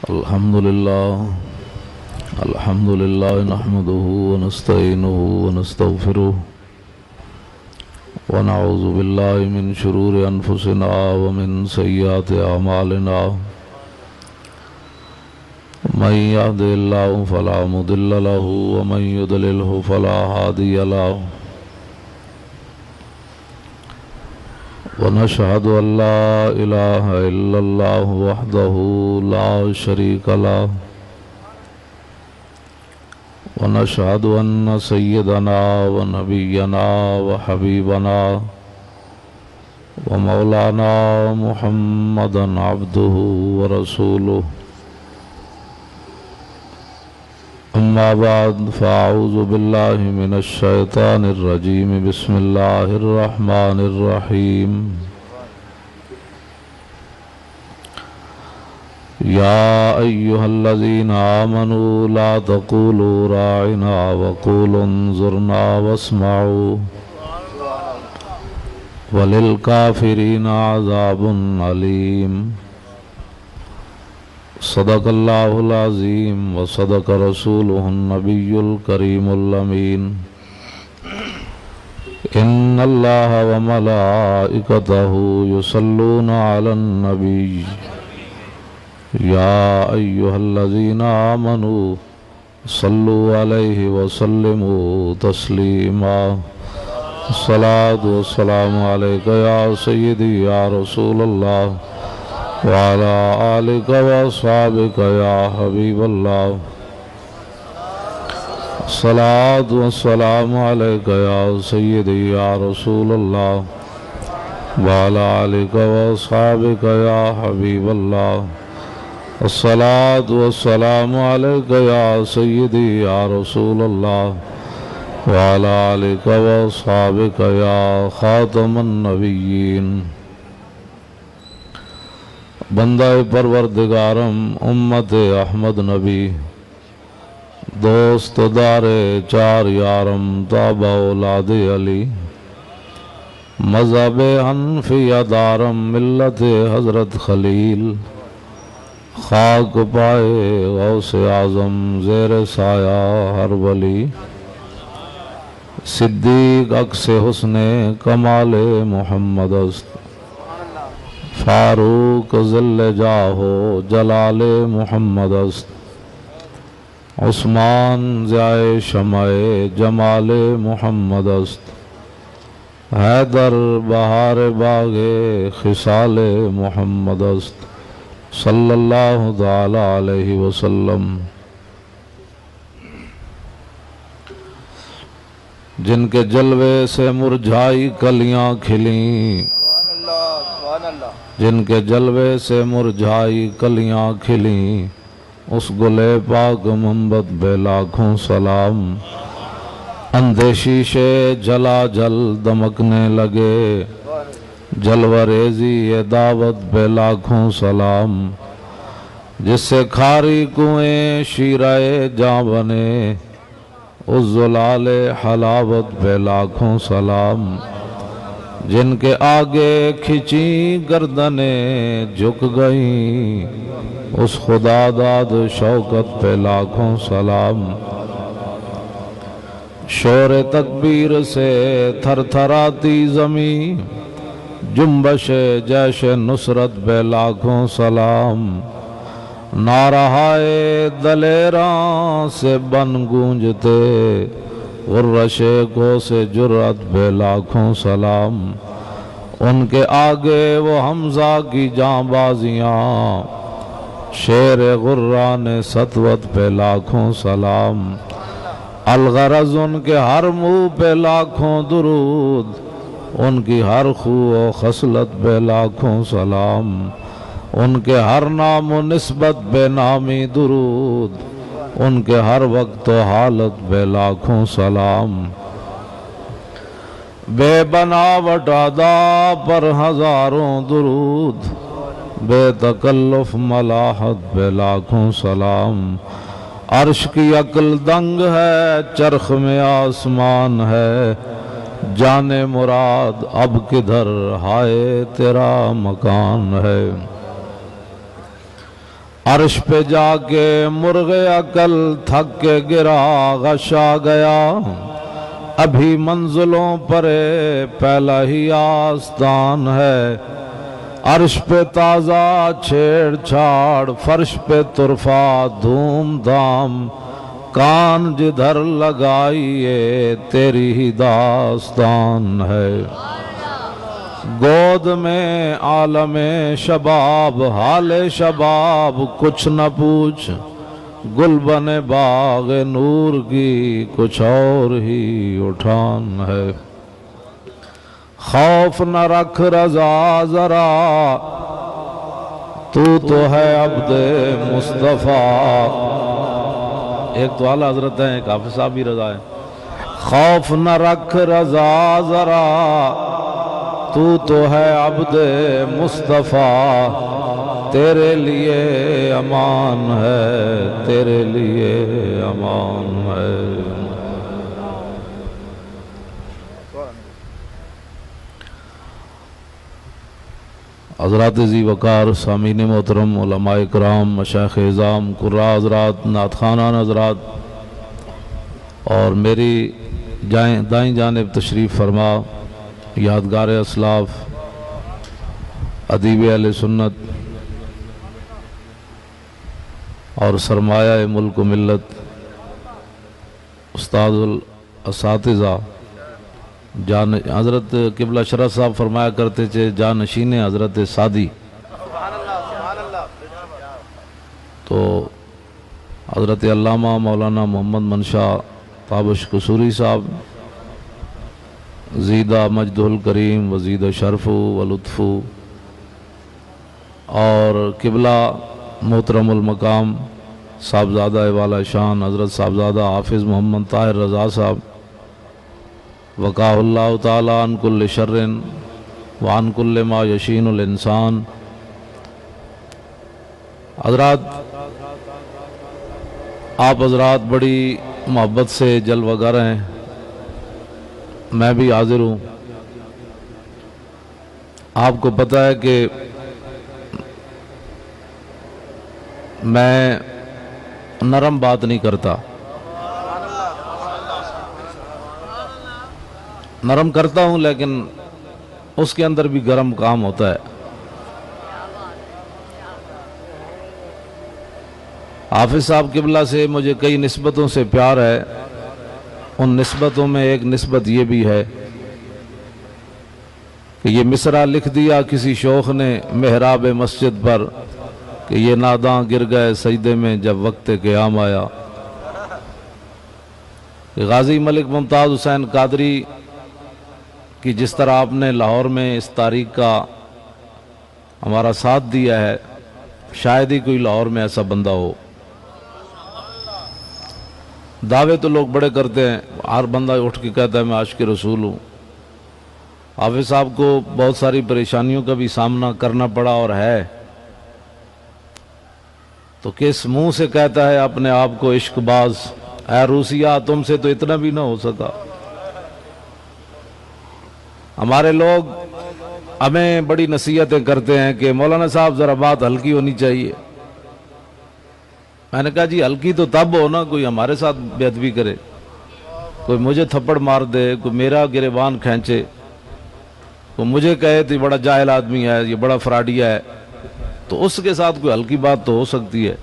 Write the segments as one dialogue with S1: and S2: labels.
S1: الحمد لله نحمده ونستعينه ونستغفره ونعوذ بالله من شرور أنفسنا ومن سيئات أعمالنا من يهده الله فلا مضل له ومن يضلله فلا هادي له ونشهد أن لا إله إلا الله وحده لا شريك له ونشهد أن سيدنا ونبينا وحبيبنا ومولانا محمدا عبده ورسوله أما بعد فأعوذ بالله من الشيطان الرجيم بسم الله الرحمن الرحيم يا أيها الذين آمنوا لا تقولوا راعنا وقولوا انظرنا واسمعوا وللكافرين عذاب أليم صدق الله العظيم وصدق رسوله النبي الكريم الأمين إن الله وملائكته يصلون على النبي يا أيها الذين آمنوا صلوا عليه وسلموا تسليما الصلاة والسلام عليك يا سيدي يا رسول الله وعلى آلك وأصحابك يا حبيب الله الصلاة والسلام عليك يا سيدي يا رسول الله وعلى آلك وأصحابك يا حبيب الله الصلاة والسلام عليك يا سيدي يا رسول الله وعلى آلك وأصحابك يا خاتم النبيين بندہ پروردگارم امت احمد نبی دوست دار چار یارم تابع اولاد علی مذہب حنفیہ دارم ملت حضرت خلیل خاک پائے غوث اعظم زیر سایہ ہر ولی صدیق عکس حسن کمال محمد است فاروق ذل جاہو جلال محمد است عثمان ضیاء شمع جمال محمد است حیدر بہار باغ خصال محمد است صلی اللہ تعالی علیہ وسلم جن کے جلوے سے مرجھائی کلیاں کھلیں جن کے جلوے سے مرجھائی کلیاں کھلیں اس گلے پاک منبت بے لاکھوں سلام اندھے شیشے جلا جل دمکنے لگے جلوہ ریزی یہ دعوت بے لاکھوں سلام جس سے کھاری کنویں شیرہ جاں بنے اس زلال حلاوت بے لاکھوں سلام جن کے آگے کھچی گردنیں جھک گئیں اس خدا داد شوکت پہ لاکھوں سلام شور تکبیر سے تھر تھراتی زمین جنبش جیش نصرت پہ لاکھوں سلام نعرہائے دلیراں سے بن گونجتے غرشے کو سے جرأت بے لاکھوں سلام ان کے آگے وہ حمزہ کی جاں بازیاں شیر غران سطوت پہ لاکھوں سلام الغرض ان کے ہر منہ پہ لاکھوں درود ان کی ہر خو و خصلت پہ لاکھوں سلام ان کے ہر نام و نسبت بے نامی درود ان کے ہر وقت و حالت بے لاکھوں سلام بے بناوٹ ادا پر ہزاروں درود بے تکلف ملاحت بے لاکھوں سلام عرش کی عقل دنگ ہے چرخ میں آسمان ہے جانے مراد اب کدھر ہائے تیرا مکان ہے عرش پہ جا کے مرغ عقل تھک کے گرا غش آ گیا، ابھی منزلوں پر پہلا ہی آستان ہے، عرش پہ تازہ چھیڑ چھاڑ فرش پہ طرفہ دھوم دھام، کان جدھر لگائیے تیری ہی داستان ہے، گود میں عالم شباب حال شباب کچھ نہ پوچھ، گل بنے باغ نور کی کچھ اور ہی اٹھان ہے، خوف نہ رکھ رضا ذرا تو ہے عبد مصطفیٰ، ایک تو اعلیٰ حضرت ہیں، ایک حافظ صاحب بھی رضا ہے، خوف نہ رکھ رضا ذرا تو ہے عبد مصطفیٰ، تیرے لیے امان ہے، تیرے لیے امان ہے۔ حضرات ذی وقار، سامعین محترم، علماء کرام، مشائخ اعظام، قراء حضرات، نعت خوانان حضرات، اور میری دائیں جانب تشریف فرما یادگار اسلاف، ادیب اہل سنت اور سرمایہ ملک و ملت، استاد الاساتذہ، حضرت قبلہ شرح صاحب فرمایا کرتے تھے جانشین حضرت سادی، تو حضرت علامہ مولانا محمد منشا تابش قصوری صاحب، زیدہ مجدہ الکریم وزیدہ شرف و لطف، اور قبلہ محترم المقام صاحبزادہ والا شان حضرت صاحبزادہ حافظ محمد طاہر رضا صاحب، وقاہ اللہ تعالی عن کل شر وعن کل ما یشین الانسان۔ حضرات، آپ حضرات بڑی محبت سے جلوہ گر ہیں، میں بھی حاضر ہوں۔ آپ کو پتہ ہے کہ میں نرم بات نہیں کرتا، نرم کرتا ہوں لیکن اس کے اندر بھی گرم کام ہوتا ہے۔ حافظ صاحب قبلہ سے مجھے کئی نسبتوں سے پیار ہے، ان نسبتوں میں ایک نسبت یہ بھی ہے کہ یہ مصرع لکھ دیا کسی شوخ نے محراب مسجد پر کہ یہ ناداں گر گئے سجدے میں جب وقت قیام آیا۔ غازی ملک ممتاز حسین قادری کہ جس طرح آپ نے لاہور میں اس تاریخ کا ہمارا ساتھ دیا ہے، شاید ہی کوئی لاہور میں ایسا بندہ ہو۔ دعوے تو لوگ بڑے کرتے ہیں، ہر بندہ اٹھ کے کہتا ہے میں عاشق رسول ہوں۔ حافظ صاحب کو بہت ساری پریشانیوں کا بھی سامنا کرنا پڑا اور ہے، تو کس منہ سے کہتا ہے اپنے آپ کو عشق باز؟ اے روسیہ، تم سے تو اتنا بھی نہ ہو سکا۔ ہمارے لوگ ہمیں بڑی نصیحتیں کرتے ہیں کہ مولانا صاحب ذرا بات ہلکی ہونی چاہیے۔ میں نے کہا جی ہلکی تو تب ہو نا کوئی ہمارے ساتھ بے ادبی کرے، کوئی مجھے تھپڑ مار دے، کوئی میرا گریبان کھینچے، کوئی مجھے کہے تو یہ بڑا جاہل آدمی ہے، یہ بڑا فراڈیا ہے، تو اس کے ساتھ کوئی ہلکی بات تو ہو سکتی ہے،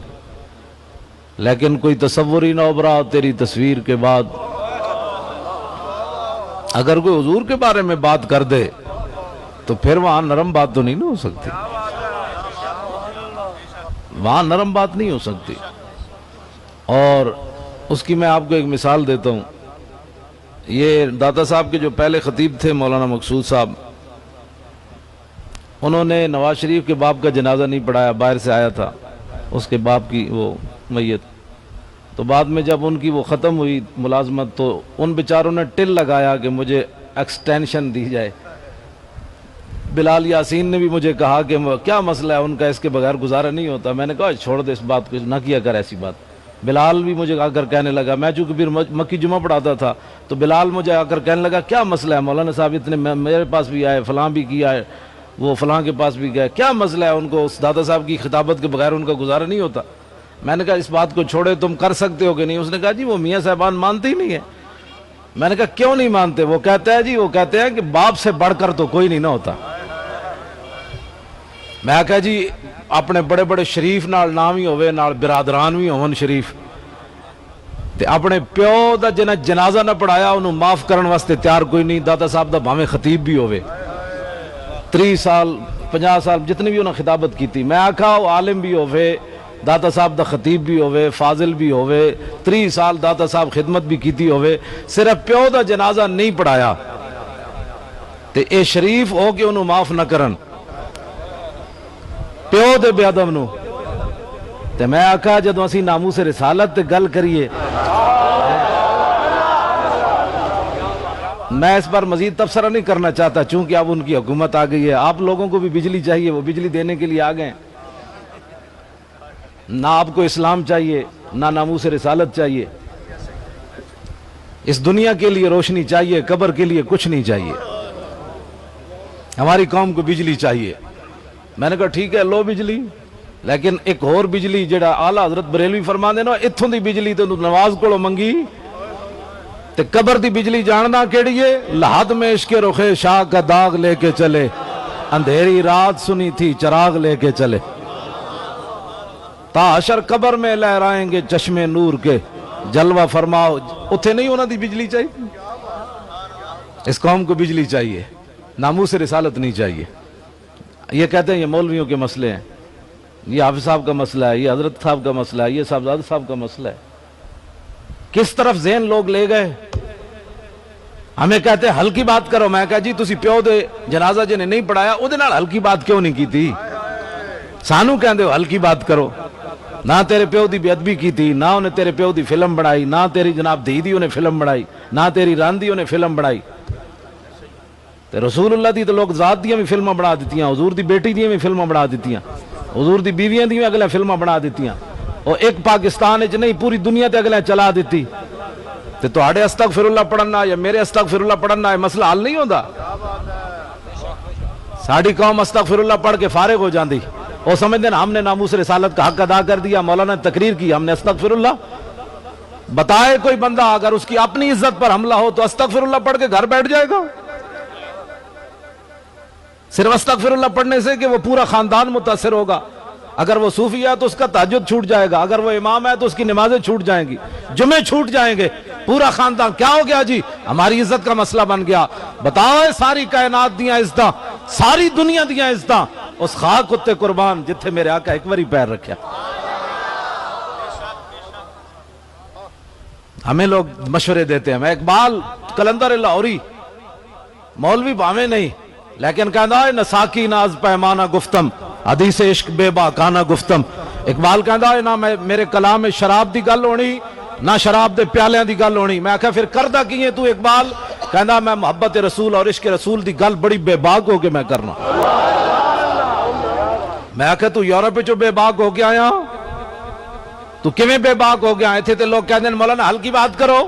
S1: لیکن کوئی تصور ہی نہ ابھرا تیری تصویر کے بعد۔ اگر کوئی حضور کے بارے میں بات کر دے تو پھر وہاں نرم بات تو نہیں ہو سکتی، وہاں نرم بات نہیں ہو سکتی۔ اور اس کی میں آپ کو ایک مثال دیتا ہوں۔ یہ داتا صاحب کے جو پہلے خطیب تھے مولانا مقصود صاحب، انہوں نے نواز شریف کے باپ کا جنازہ نہیں پڑھایا، باہر سے آیا تھا اس کے باپ کی وہ میت، تو بعد میں جب ان کی وہ ختم ہوئی ملازمت تو ان بیچاروں نے ٹل لگایا کہ مجھے ایکسٹینشن دی جائے۔ بلال یاسین نے بھی مجھے کہا کہ کیا مسئلہ ہے ان کا، اس کے بغیر گزارا نہیں ہوتا۔ میں نے کہا چھوڑ دے اس بات کو، نہ کیا کر ایسی بات۔ بلال بھی مجھے آ کر کہنے لگا، میں چونکہ پھر مکی جمعہ پڑھاتا تھا تو بلال مجھے آ کر کہنے لگا کیا مسئلہ ہے مولانا صاحب، اتنے میرے پاس بھی آئے، فلاں بھی کیا ہے، وہ فلاں کے پاس بھی گئے, کیا مسئلہ ہے ان کو, اس دادا صاحب کی خطابت کے بغیر ان کا گزارا نہیں ہوتا. میں نے کہا اس بات کو چھوڑے, تم کر سکتے ہو کہ نہیں؟ اس نے کہا جی وہ میاں صاحبان مانتے ہی نہیں ہے. میں نے کہا کیوں نہیں مانتے؟ وہ کہتے ہیں جی, وہ کہتے ہیں کہ باپ سے بڑھ کر تو کوئی نہیں نہ ہوتا. میں کہا جی اپنے بڑے بڑے شریف نال نام ہی ہوئے, نال برادران بھی ہون شریف, تے اپنے پیو دا جنہ جنازہ نہ پڑھایا انہوں معاف کرن واسطے تیار کوئی نہیں. دادا صاحب دا بھاویں خطیب بھی ہوئے, 30 سال 50 سال جتنی بھی انہوں نے خطابت کی تھی. میں آکھا وہ عالم بھی ہوئے, دادا صاحب دا خطیب بھی ہوئے, فاضل بھی ہوئے, 30 سال دادا صاحب خدمت بھی کیتی ہوئے, صرف پیو دا جنازہ نہیں پڑھایا تے اے شریف ہو کے انہوں معاف نہ کرن پیو دے بے ادب نو. تے میں آکھا جدو اسی ناموس رسالت تے گل کریے, میں اس پر مزید تبصرہ نہیں کرنا چاہتا چونکہ اب ان کی حکومت آ گئی ہے. آپ لوگوں کو بھی بجلی چاہیے, وہ بجلی دینے کے لیے آ گئے. نہ آپ کو اسلام چاہیے, نہ ناموس رسالت چاہیے. اس دنیا کے لیے روشنی چاہیے, قبر کے لیے کچھ نہیں چاہیے. ہماری قوم کو بجلی چاہیے. میں نے کہا ٹھیک ہے لو بجلی, لیکن ایک اور بجلی جڑا آلہ حضرت بریلوی فرما دے نا, اتھوں دی بجلی تو نواز کو منگی تے قبر دی بجلی جاننا کیڑی ہے؟ لحد میں عشق رخ شاہ کا داغ لے کے چلے, اندھیری رات سنی تھی چراغ لے کے چلے, تا حشر قبر میں لہرائیں گے چشمے نور کے, جلوہ فرماؤ. اتھے نہیں ہونا دی بجلی چاہیے. اس قوم کو بجلی چاہیے, ناموس رسالت نہیں چاہیے. یہ کہتے ہیں یہ مولویوں کے مسئلے ہیں, یہ حافظ صاحب کا مسئلہ ہے, یہ حضرت صاحب کا مسئلہ ہے, یہ صاحبزادہ صاحب کا مسئلہ ہے. کس طرف ذہن لوگ لے گئے. ہمیں کہتے ہیں ہلکی بات کرو. میں کہا جی تسی پیو دے جنازہ جنہیں نہیں پڑھایا او دے نال ہلکی بات کیوں نہیں کی تھی؟ سانو کہندے ہو ہلکی بات کرو. نہ تیرے پیو دی بے ادبی کی تھی, نہ انہیں تیرے پیو دی فلم بنائی, نہ تیری جناب دی انہیں فلم بنائی, نہ تیری راندی انہیں فلم بنائی. تے رسول اللہ دی تو لوگ ذات دیاں بھی فلمیں بنا دیتیاں, حضور دی بیٹی دیاں بھی فلمیں بنا دیتیاں, حضور دی بیویاں دی اگلے فلمیں بنا دیتیاں, اور ایک پاکستان وچ نہیں پوری دنیا تے اگلے چلا دیتی. تے تواڈے استغفر اللہ پڑھنا یا میرے استغفر اللہ پڑھنا ہے مسئلہ حل نہیں ہوندا. ساڈی قوم استغفر اللہ پڑھ کے فارغ ہو جاندی, وہ سمجھتے ہیں ہم نے ناموس رسالت کا حق ادا کر دیا, مولانا نے تقریر کی, ہم نے استغفر اللہ. بتائے کوئی بندہ اگر اس کی اپنی عزت پر حملہ ہو تو استغفر اللہ پڑھ کے گھر بیٹھ جائے گا؟ صرف استغفر اللہ پڑھنے سے کہ وہ پورا خاندان متاثر ہوگا. اگر وہ صوفی ہے تو اس کا تہجد چھوٹ جائے گا, اگر وہ امام ہے تو اس کی نمازیں چھوٹ جائیں گی, جمعے چھوٹ جائیں گے, پورا خاندان. کیا ہو گیا جی؟ ہماری عزت کا مسئلہ بن گیا. بتاؤ ساری کائنات دیاں عزتاں, ساری دنیا دیاں عزتاں اس خاک کتے قربان جتھے میرے آقا ایک باری پیر رکھیا. ہمیں لوگ مشورے دیتے ہیں. میں اقبال کلندر لاہوری مولوی بھاویں نہیں, لیکن کہندا ہے نہ ساکی ناز پیمانہ گفتم, حدیث عشق بے باکانہ گفتم. اقبال کہندا ہے نہ میرے کلام میں شراب دی گل ہونی, نہ شراب دے پیالیاں دی گل ہونی. میں کہا پھر کردہ کیے تو اقبال؟ کہندا میں محبت رسول اور عشق رسول دی گل بڑی بے باک ہو کے میں کرنا. میں کہا تو یورپ جو بے باک ہو کے آیا, تو کیویں بے باک ہو گیا؟ ایتھے تے لوگ کہندے ہیں مولانا ہلکی بات کرو.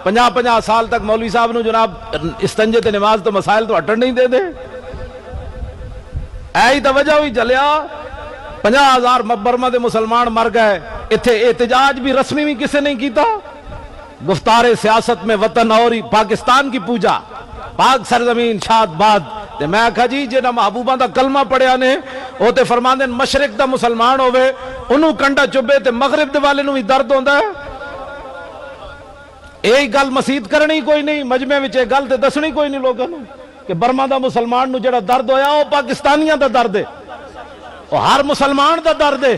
S1: 50 سال تک مولوی صاحب نو جناب استنجے تے نماز تو مسائل تو ہٹن نہیں دے دے. ایہی تو وجہ ہوئی جلیا 50,000 برما دے مسلمان مر گئے. ایتھے احتجاج بھی رسمی بھی کسے نہیں کیتا. گفتار سیاست میں وطن اور پاکستان کی پوجا, پاک سرزمین شاد باد. تے میں کہا جی جنہاں محبوباں دا کلمہ پڑھیا نے وہ تے فرماندے مشرق دا مسلمان ہوئے انہوں کنڈا چبے تے مغرب دے والے نوں بھی درد ہوندا ہے. یہی گل مسیت کرنی کوئی نہیں, مجمع وچ یہ گل تے دسنی کوئی نہیں لوگوں نے کہ برما دا مسلمان نو جڑا درد ہویا وہ پاکستانیاں دا درد ہے, وہ ہر مسلمان دا درد ہے.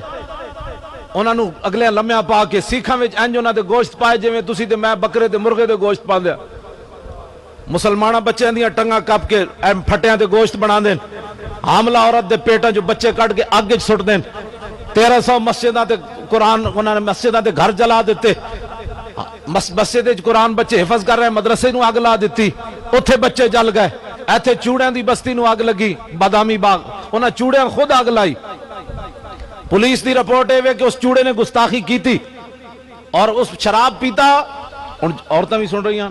S1: انہاں نو اگلے لمحہ پا کے سکھاں وچ انج انہاں دے گوشت پائے جویں تسی تے میں بکرے تے مرغے دے گوشت پاندیا. مسلمانہ بچیاں دیاں ٹنگاں کپ کے پھٹیاں تے گوشت بنا دین, حاملہ عورت دے پیٹاں جو بچے کٹ کے اگ وچ سٹ دین. 1300 مسجداں تے قرآن انہاں نے مسجداں تے گھر جلا دیتے. مسجد قرآن بچے حفظ کر رہے, مدرسے نو اگ لا دیتی, اتھے بچے جل گئے. ایتھے چوڑیاں دی بستی نو اگ لگی, بادامی باغ, انہاں چوڑیاں خود اگ لائی. پولیس دی رپورٹ ہے کہ اس چوڑے نے گستاخی کی تھی اور اس شراب پیتا. عورتیں بھی سن رہی ہیں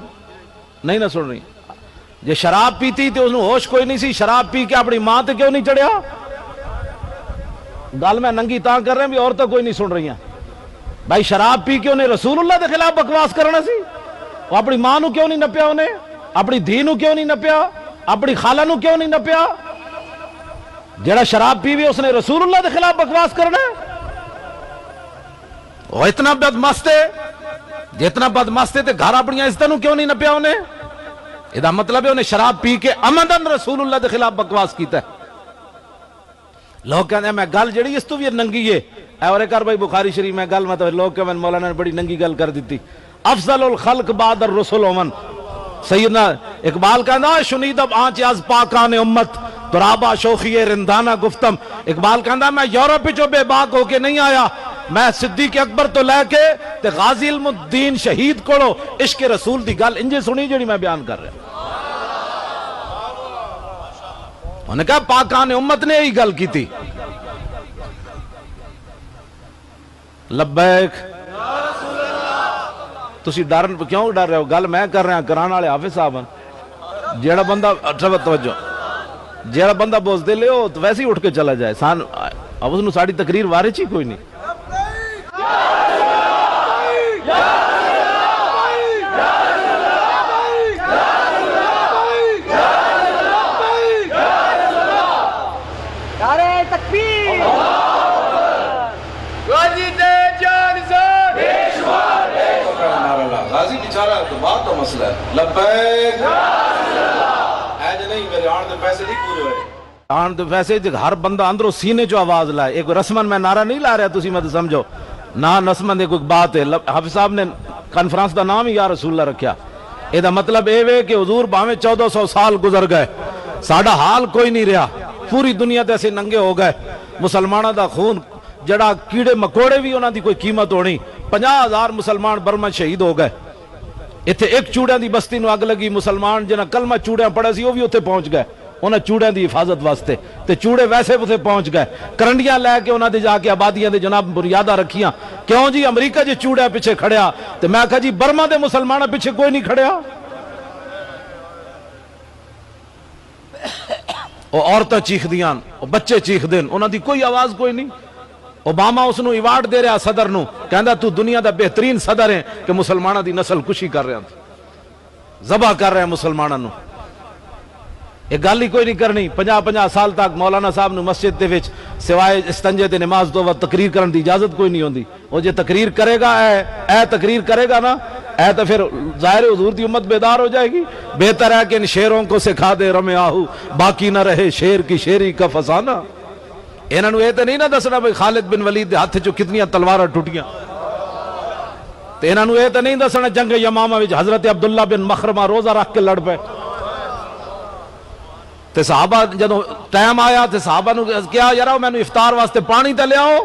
S1: نہیں نہ سن رہی. جے شراب پیتی تے انہوں ہوش کوئی نہیں سی، شراب پی کے اپنی ماں تے کیوں نہیں چڑھیا؟ گل میں ننگی تاں کر رہے ہیں بھی عورتیں کوئی نہیں سن رہی ہیں بھائی، شراب پی کے انہیں رسول اللہ دے خلاف بکواس کرنا سی؟ وہ اپنی ماں نو کیوں نہیں نپیا؟ انہیں اپنی دھی نو کیوں نہیں نپیا؟ اپنی خالہ نو کیوں نہیں نپیا؟ جڑا شراب پیوے اس نے رسول اللہ دے خلاف بکواس کرنا ہے؟ وہ اتنا بد مست ہے، جتنا بد مست ہے تے گھر اپنی عزتوں نو کیوں نہیں نپیا انہیں؟ یہ مطلب ہے انہیں شراب پی کے عمدن رسول اللہ دے خلاف بکواس کیتا ہے۔ لوگ کہتے ہیں میں گل جڑی اس تو بھی ننگی ہے، اے اور کر بھائی بخاری شریف میں گل مطلب لوگ کہتے ہیں مولانا نے بڑی ننگی گل کر دیتی۔ افضل الخلق بعد الرسل امن، سیدنا اقبال کہنا شنیدب آنچ از پاکان امت ترابا شوخی رندانہ گفتم۔ اقبال کہنا میں یورپ جو بے باک ہو کے نہیں آیا، میں صدیق اکبر تو لے کے تے غازی علم الدین شہید کوڑو عشق رسول دی گل انجے سنی جڑی میں بیان کر رہا ہوں۔ انہوں نے کہا پاکان امت نے یہی گل کی تھی۔ لبیک تسی ڈر کیوں ڈر رہے ہو؟ گل میں کر رہا ہوں، کران والے حافظ صاحب ہیں۔ جیڑا بندہ توجہ، جیڑا بندہ بوز دے لے ہو تو ویسے ہی اٹھ کے چلا جائے، اب اس نے ساری تقریر وارچ ہی کوئی نہیں۔ غازی بیچارہ تو بات تو مسئلہ ہے، لبیک اے جو نہیں میرے آن دے پیسے نہیں پورے ہوئے، آن دے پیسے ہر بندہ اندروں سینے جو آواز لائے۔ ایک رسمن میں نعرہ نہیں لا رہا تسی مت سمجھو نا، رسمن ایک بات ہے۔ حافظ صاحب نے کانفرنس دا نام ہی یا رسول اللہ رکھیا، اے دا مطلب اے وے کہ حضور باویں 1400 سال گزر گئے، ساڈا حال کوئی نہیں رہا، پوری دنیا تے ایسے ننگے ہو گئے، مسلمانہ دا خون جڑا کیڑے مکوڑے بھی انہاں دی کوئی قیمت ہونی، 50,000 مسلمان برما شہید ہو گئے۔ اتھے ایک چوڑیاں دی بستی نو اگ لگی، مسلمان جنہاں کلمہ چوڑیاں پڑھے سی وہ بھی اتھے پہنچ گئے انہاں چوڑیاں دی حفاظت واسطے، تے چوڑے ویسے اتھے پہنچ گئے، کرنڈیاں لے کے انہاں دے جا کے آبادیاں دے جناب بنیادہ رکھیاں۔ کیوں جی امریکہ جی چوڑیاں پیچھے کھڑیا، تے میں کہا جی برما دے مسلمانہ پیچھے کوئی نہیں کھڑیا۔ وہ عورتیں چیخ دیاں، وہ بچے چیخ دین، انہاں دی کوئی آواز کوئی نہیں۔ اوباما اس نو ایوارڈ دے رہا صدر نو، کہندا تو دنیا دا بہترین صدر ہے کہ مسلمانہ دی نسل کشی کر رہے ہیں، ذبح کر رہے ہیں مسلمانہ نو۔ ایک گل ہی کوئی نہیں کرنی۔ 50 سال تک مولانا صاحب نو مسجد دے وچ سوائے استنجے تے نماز تو وقت تقریر کرن دی اجازت کوئی نہیں ہوندی۔ وہ جے تقریر کرے گا اے تقریر کرے گا نا، اے تو پھر ظاہر حضور دی امت بیدار ہو جائے گی۔ بہتر ہے کہ ان شیروں کو سکھا دے رمے آہو، باقی نہ رہے شیر کی شیری کا فسانہ۔ انہوں نے یہ تو نہیں نہ دسنا بھئی خالد بن ولید دے ہاتھ چو کتنیاں تلواریں ٹوٹیاں، تے انہوں نے یہ تو نہیں دسنا جنگ یمامہ وچ حضرت عبداللہ بن مخرمہ روزہ رکھ کے لڑ پے، تے صحابہ جدوں ٹائم آیا تے صحابہ نو کیا یارو میں نو افطار واسطے پانی تے لے آؤ،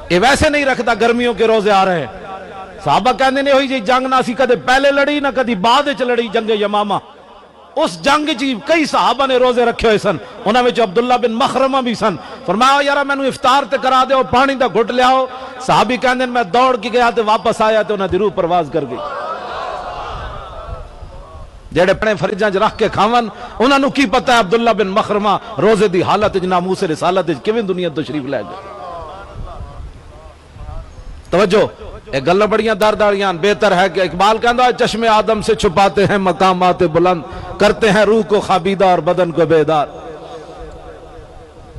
S1: یہ ویسے نہیں رکھتا گرمیوں کے روزے آ رہے ہیں۔ صحابہ کہندے نے ہوئی جی جنگ نہ سی کدے پہلے لڑی نہ کدی بعد وچ لڑی جنگ یمامہ، اس جنگ جی کئی صحابہ نے روزے رکھے ہوئے سن، انہاں وچ عبداللہ بن مخرمہ بھی سن۔ فرمایا یارا میں نو افطار تے کرا دے اور پانی دا گھٹ لے آؤ۔ صحابی کہندے میں دوڑ کے گیا تے واپس آیا تے انہاں دی روح پرواز کر گئی۔ جڑے اپنے فریجاں چ رکھ کے کھاون انہاں نو کی پتہ ہے عبداللہ بن مخرمہ روزے دی حالت وچ ناموس رسالت وچ کیویں دنیا تشریف لے گئے۔ توجہ، ایک گلاں بڑیاں درداریاں۔ بہتر ہے کہ اقبال کہندا ہے چشم آدم سے چھپاتے ہیں مقامات بلند، کرتے ہیں روح کو خابیدہ اور بدن کو بیدار۔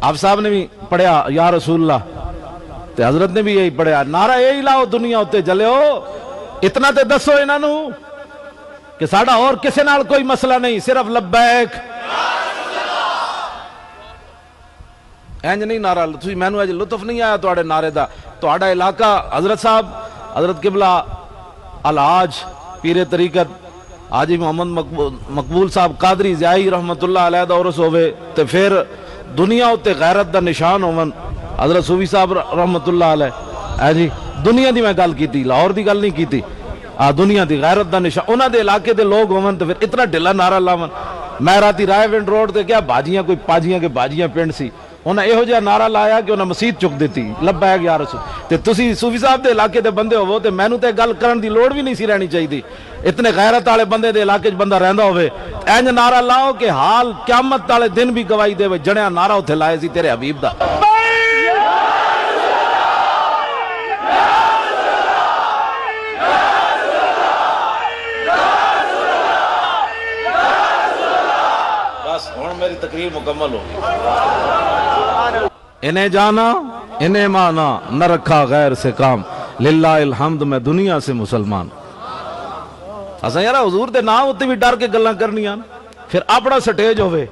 S1: آپ صاحب نے بھی پڑھیا یا رسول اللہ، تے حضرت نے بھی یہی پڑھیا، نعرہ یہی لاؤ دنیا ہوتے جلے ہو، اتنا تے دسو انہاں نو کہ ساڑا اور کسے نال کوئی مسئلہ نہیں، صرف لبیک اینج نہیں نعرہ۔ میں نو اج لطف نہیں آیا تواڈے نعرے دا، تواڈا علاقہ حضرت صاحب حضرت قبلہ الحاج پیر طریقت حاجی محمد مقبول صاحب قادری زیائی رحمت اللہ علیہ دا عرس ہوئے تے پھر دنیا ہوتے غیرت دا نشان ہوون حضرت صوفی صاحب رحمت اللہ علیہ، جی دنیا دی میں گل کیتی، لاہور دی گل نہیں کیتی، دنیا دی غیرت دا نشان، انہاں دے علاقے دے لوگ ہوون تے پھر اتنا ڈھلا نعرہ لاون۔ میں راتی رائے ونڈ روڈ تے کیا بھاجیاں کوئی پاجیاں کے بھاجیاں پنڈ سی، انہیں ਇਹੋ ਜਿਹਾ ਨਾਰਾ ਲਾਇਆ ਕਿ ਉਹਨਾਂ ਮਸੀਤ ਚੁੱਕ ਦਿੱਤੀ, ਲੱਬੈਕ ਯਾ ਰਸੂਲ। ਤੇ ਤੁਸੀਂ ਸੂਫੀ ਸਾਹਿਬ ਦੇ ਇਲਾਕੇ ਦੇ ਬੰਦੇ ਹੋਵੋ ਤੇ ਮੈਨੂੰ ਤੇ ਗੱਲ ਕਰਨ ਦੀ ਲੋੜ ਵੀ ਨਹੀਂ ਸੀ ਰਹਿਣੀ ਚਾਹੀਦੀ। ਇਤਨੇ ਗੈਰਤ ਵਾਲੇ ਬੰਦੇ ਦੇ ਇਲਾਕੇ 'ਚ ਬੰਦਾ ਰਹਿੰਦਾ ਹੋਵੇ, ਇੰਜ ਨਾਰਾ ਲਾਓ ਕਿ ਹਾਲ ਕਿਆਮਤ ਵਾਲੇ ਦਿਨ ਵੀ ਗਵਾਹੀ ਦੇਵੇ, ਜਣਿਆ ਨਾਰਾ ਉੱਥੇ ਲਾਇਆ ਸੀ ਤੇਰੇ ਹਬੀਬ ਦਾ। بس ہن میری تقریر مکمل ہو گئی۔ انہیں جانا انہیں مانا نہ رکھا غیر سے کام، للہ الحمد میں دنیا سے مسلمان۔ اساں یار حضور دے نام اتے بھی ڈر کے گلاں کرنیاں، پھر اپنا سٹیج ہوئے،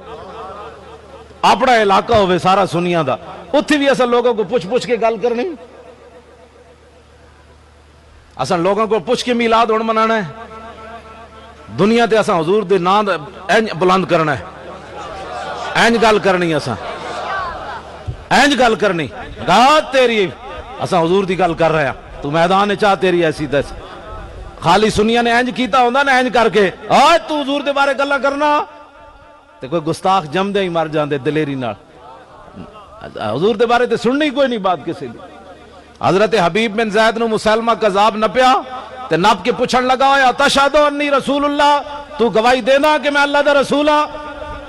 S1: اپنا علاقہ ہوئے سارا سنیاں دا، اتھے بھی اساں لوگوں کو پوچھ کے گل کرنی، اساں لوگوں کو پوچھ کے میلاد ہن منانا ہے، دنیا تے اساں حضور دے نام اینج بلند کرنا ہے، اینج گل کرنی، اساں اینج گل کرنی، گاہ تیری اساں حضور دی گل کر رہے ہیں، تو میدان چاہ تیری ایسی دس خالی سنیا نے اینج کیتا ہوندہ نا، اینج کر کے آج تو حضور دے بارے گلہ کرنا تے کوئی گستاخ جم دے ہی مر جان دے دلیری نال، حضور دے بارے تے سننی کوئی نہیں بات کسی لی۔ حضرت حبیب بن زید نو مسلمہ قذاب نپیا تے نپ کے پوچھن لگا یا تشہدو انی رسول اللہ، تو گواہی دینا کہ میں اللہ دا رسول ہاں؟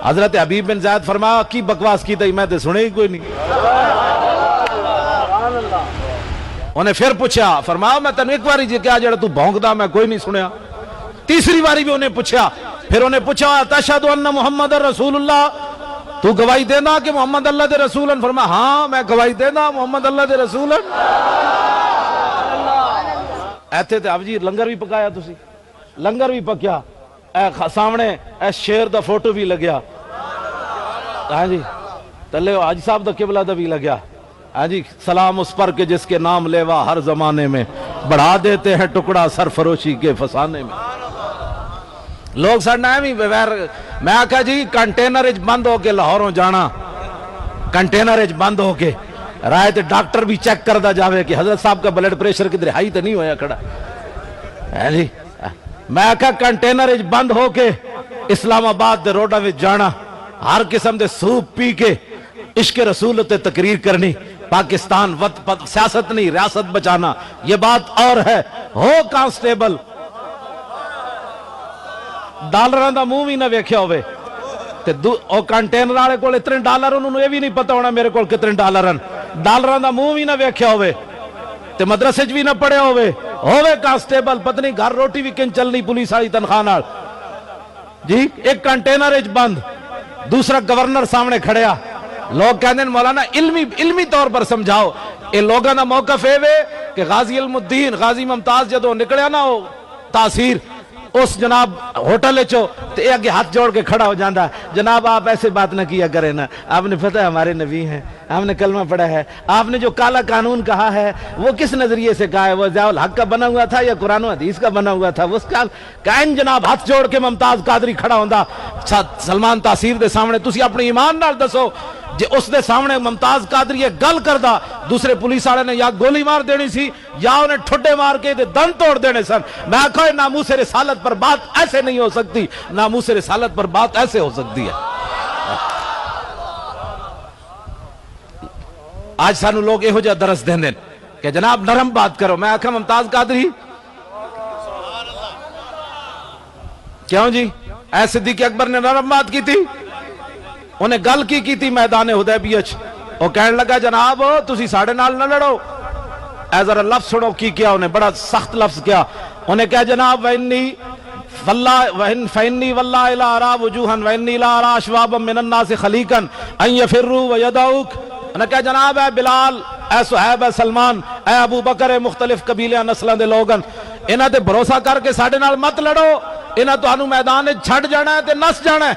S1: حضرت حبیب بن زید فرمایا کی بکواس کی تھی، میں تے سنے ہی کوئی نہیں۔ انہیں پھر پوچھا، فرمایا میں تنو ایک باری جی کیا جڑا تو بھونکدا میں کوئی نہیں سنیا۔ تیسری باری بھی انہیں پوچھا، پھر انہیں پوچھا تشہدو ان محمد رسول اللہ، تو گواہی دینا کہ محمد اللہ دے رسول ہیں؟ فرمایا ہاں میں گواہی دینا محمد اللہ دے رسول ہیں۔ ایتھے تے اب جی لنگر بھی پکایا تسی، لنگر بھی پکیا، سامنے اے شیر دا فوٹو بھی لگیا، ہاں جی تلے حاجی صاحب دا قبلہ دا بھی لگیا، ہاں جی سلام اس پر کہ جس کے نام لیوا ہر زمانے میں، بڑھا دیتے ہیں ٹکڑا سرفروشی کے فسانے میں۔ لوگ سڑنا ہے بغیر، میں آکھا جی کنٹینر بند ہو کے لاہوروں جانا، کنٹینر بند ہو کے رائے تے ڈاکٹر بھی چیک کردہ جاوے کہ حضرت صاحب کا بلڈ پریشر کدھر ہائی تے نہیں ہویا کھڑا ہے جی۔ میں آکھا کنٹینر بند ہو کے اسلام آباد دے روڈا میں جانا، ہر قسم دے سوپ پی کے عشق رسول تے تقریر کرنی، پاکستان سیاست نہیں ریاست بچانا، یہ بات اور ہے۔ ہو کانسٹیبل ڈالراں دا منہ بھی نہ ویکھیا ہوئے تے او کنٹینر والے کول اتنے ڈالر، انہوں نے یہ بھی نہیں پتا ہونا میرے کول کتنے ڈالر ہیں، ڈالراں دا منہ بھی نہ ویکھیا ہوئے تے مدرسے بھی نہ پڑھے ہوئے کانسٹیبل، پتہ نہیں گھر روٹی بھی کن چلنی پولیس والی تنخواہ نال جی۔ ایک کنٹینر بند، دوسرا گورنر سامنے کھڑیا، لوگ کہتے ہیں مولانا علمی طور پر سمجھاؤ، اے لوگاں دا موقف ہے کہ غازی علم الدین غازی ممتاز جدو نکلیا نا وہ تاثیر اس جناب ہوٹل چو تے اگے ہاتھ جوڑ کے کھڑا ہو جاندہ ہے، جناب آپ ایسے بات نہ کیا کریں نا، آپ نے پتہ ہے ہمارے نبی ہیں، آپ نے کلمہ پڑھا ہے، آپ نے جو کالا قانون کہا ہے وہ کس نظریے سے کہا ہے، وہ ضیاء الحق کا بنا ہوا تھا یا قرآن و حدیث کا بنا ہوا تھا؟ اس کا کائن جناب ہاتھ جوڑ کے ممتاز قادری کھڑا ہوندہ سلمان تاثیر دے سامنے، تسی اپنے ایمان نال دسو جے اس دے سامنے ممتاز قادری یہ گل کردہ دوسرے پولیس والے نے یا گولی مار دینی سی یا انہیں ٹھڈے مار کے دن توڑ دینے سن۔ میں کہا ناموس رسالت پر بات ایسے نہیں ہو سکتی، ناموس رسالت پر بات ایسے ہو سکتی ہے۔ آج سانو لوگ یہ ہو جا درس دیں دیں کہ جناب نرم بات کرو، میں آکھا ممتاز قادری کیوں جی اے صدیق اکبر نے نرم بات کی تھی، انہیں گل کی تھی میدان حدیبیہ، وہ کہنے لگا جناب تسی ساڑھے نال نہ لڑو، اے ذرا لفظ سنو کی کیا، انہیں بڑا سخت لفظ کیا، انہیں کہا جناب فَإِنِّي وَاللَّهِ لَا أَرَى وُجُوهًا وَإِنِّي لَا أَرَى أَشْوَابًا مِّنَ النَّاسِ خَلِيقًا أَن يَفِرُّوا وَيَدَعُوكَ۔ انہیں کہا جناب اے بلال، اے صحیب، اے سلمان، اے ابو بکر، اے مختلف قبیلے نسلوں دے لوگن، انہاں تے بھروسہ کر کے ساڑھے نال مت لڑو، انہاں تو انہوں میدان چھڑ جانا ہے تے نس جانا ہے۔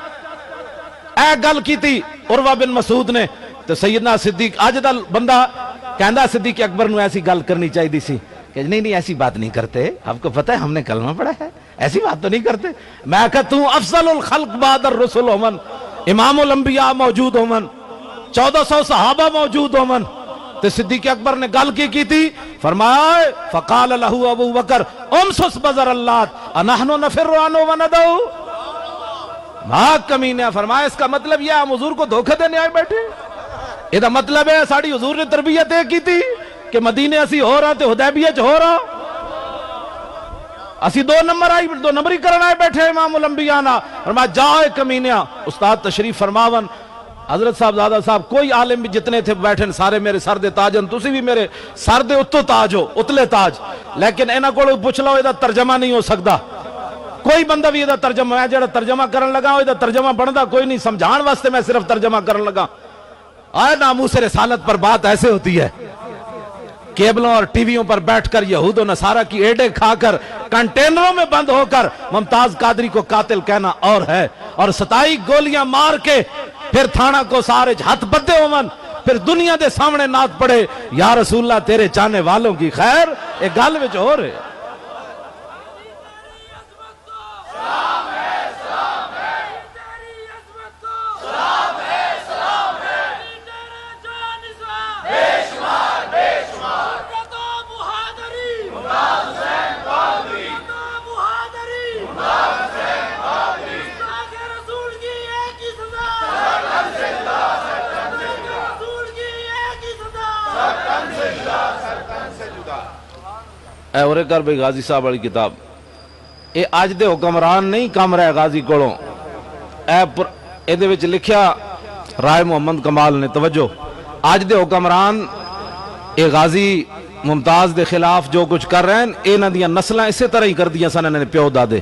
S1: اے گل کی تھی عروہ بن مسعود نے، تو سیدنا صدیق آج دا بندہ کہندہ صدیق اکبر نو ایسی گل کرنی چاہیے دی سی کہ نہیں ایسی بات نہیں کرتے، آپ کو پتہ ہے ہم نے کلمہ پڑھا ہے، ایسی بات تو نہیں کرتے۔ میں کہا تو افضل الخلق بعد الرسل ہومن، امام الانبیاء موجود ہومن، 1400 صحابہ موجود ہومن، تو صدیق اکبر نے گل کی تھی، فرمایا فقال لہو ابو بکر امسس بزر اللہ انہنو نفر عنو وندو، بھاگ کمینے، فرمایا اس کا مطلب یہ ہم حضور کو دھوکہ دینے آئے بیٹھے، یہ مطلب ہے ساری حضور نے تربیت یہ کی تھی کہ مدینے اسی ہو رہا تے حدیبیہ چ ہو رہا اسی دو نمبر ہی کرنا ہے بیٹھے امام الانبیاء نا فرمایا جاؤ کمینیا استاد تشریف فرماون حضرت صاحب زادہ صاحب کوئی عالم بھی جتنے تھے بیٹھے سارے میرے سر دے تاجن تسی بھی میرے سر دے اتو تاج ہو اتلے تاج لیکن اینا کو پوچھ لو یہ ترجمہ نہیں ہو سکتا کوئی بندہ بھی یہ ترجمہ میں جڑا ترجمہ کرن لگا یہ ترجمہ بندا کوئی نہیں سمجھان واسطے میں صرف ترجمہ کرن لگا آئے ناموس رسالت پر بات ایسے ہوتی ہے کیبلوں اور ٹی ویوں پر بیٹھ کر یہود و نصارہ کی ایڈے کھا کر کنٹینروں میں بند ہو کر ممتاز قادری کو قاتل کہنا اور ہے اور 27 گولیاں مار کے پھر تھانہ کو سارے ہاتھ بدے ہومن پھر دنیا دے سامنے نعت پڑے یا رسول اللہ تیرے چاہنے والوں کی خیر ایک گل وچ ہو رہے اے اورے کر بھئی غازی صاحب والی کتاب اے آج دے حکمران نہیں کام رہے غازی کولوں اے دے وچ لکھیا رائے محمد کمال نے توجہ آج دے حکمران اے غازی ممتاز دے خلاف جو کچھ کر رہے ہیں اے نہ دیاں نسلیں اسی طرح ہی کر دیا سن انہوں نے پیو دادے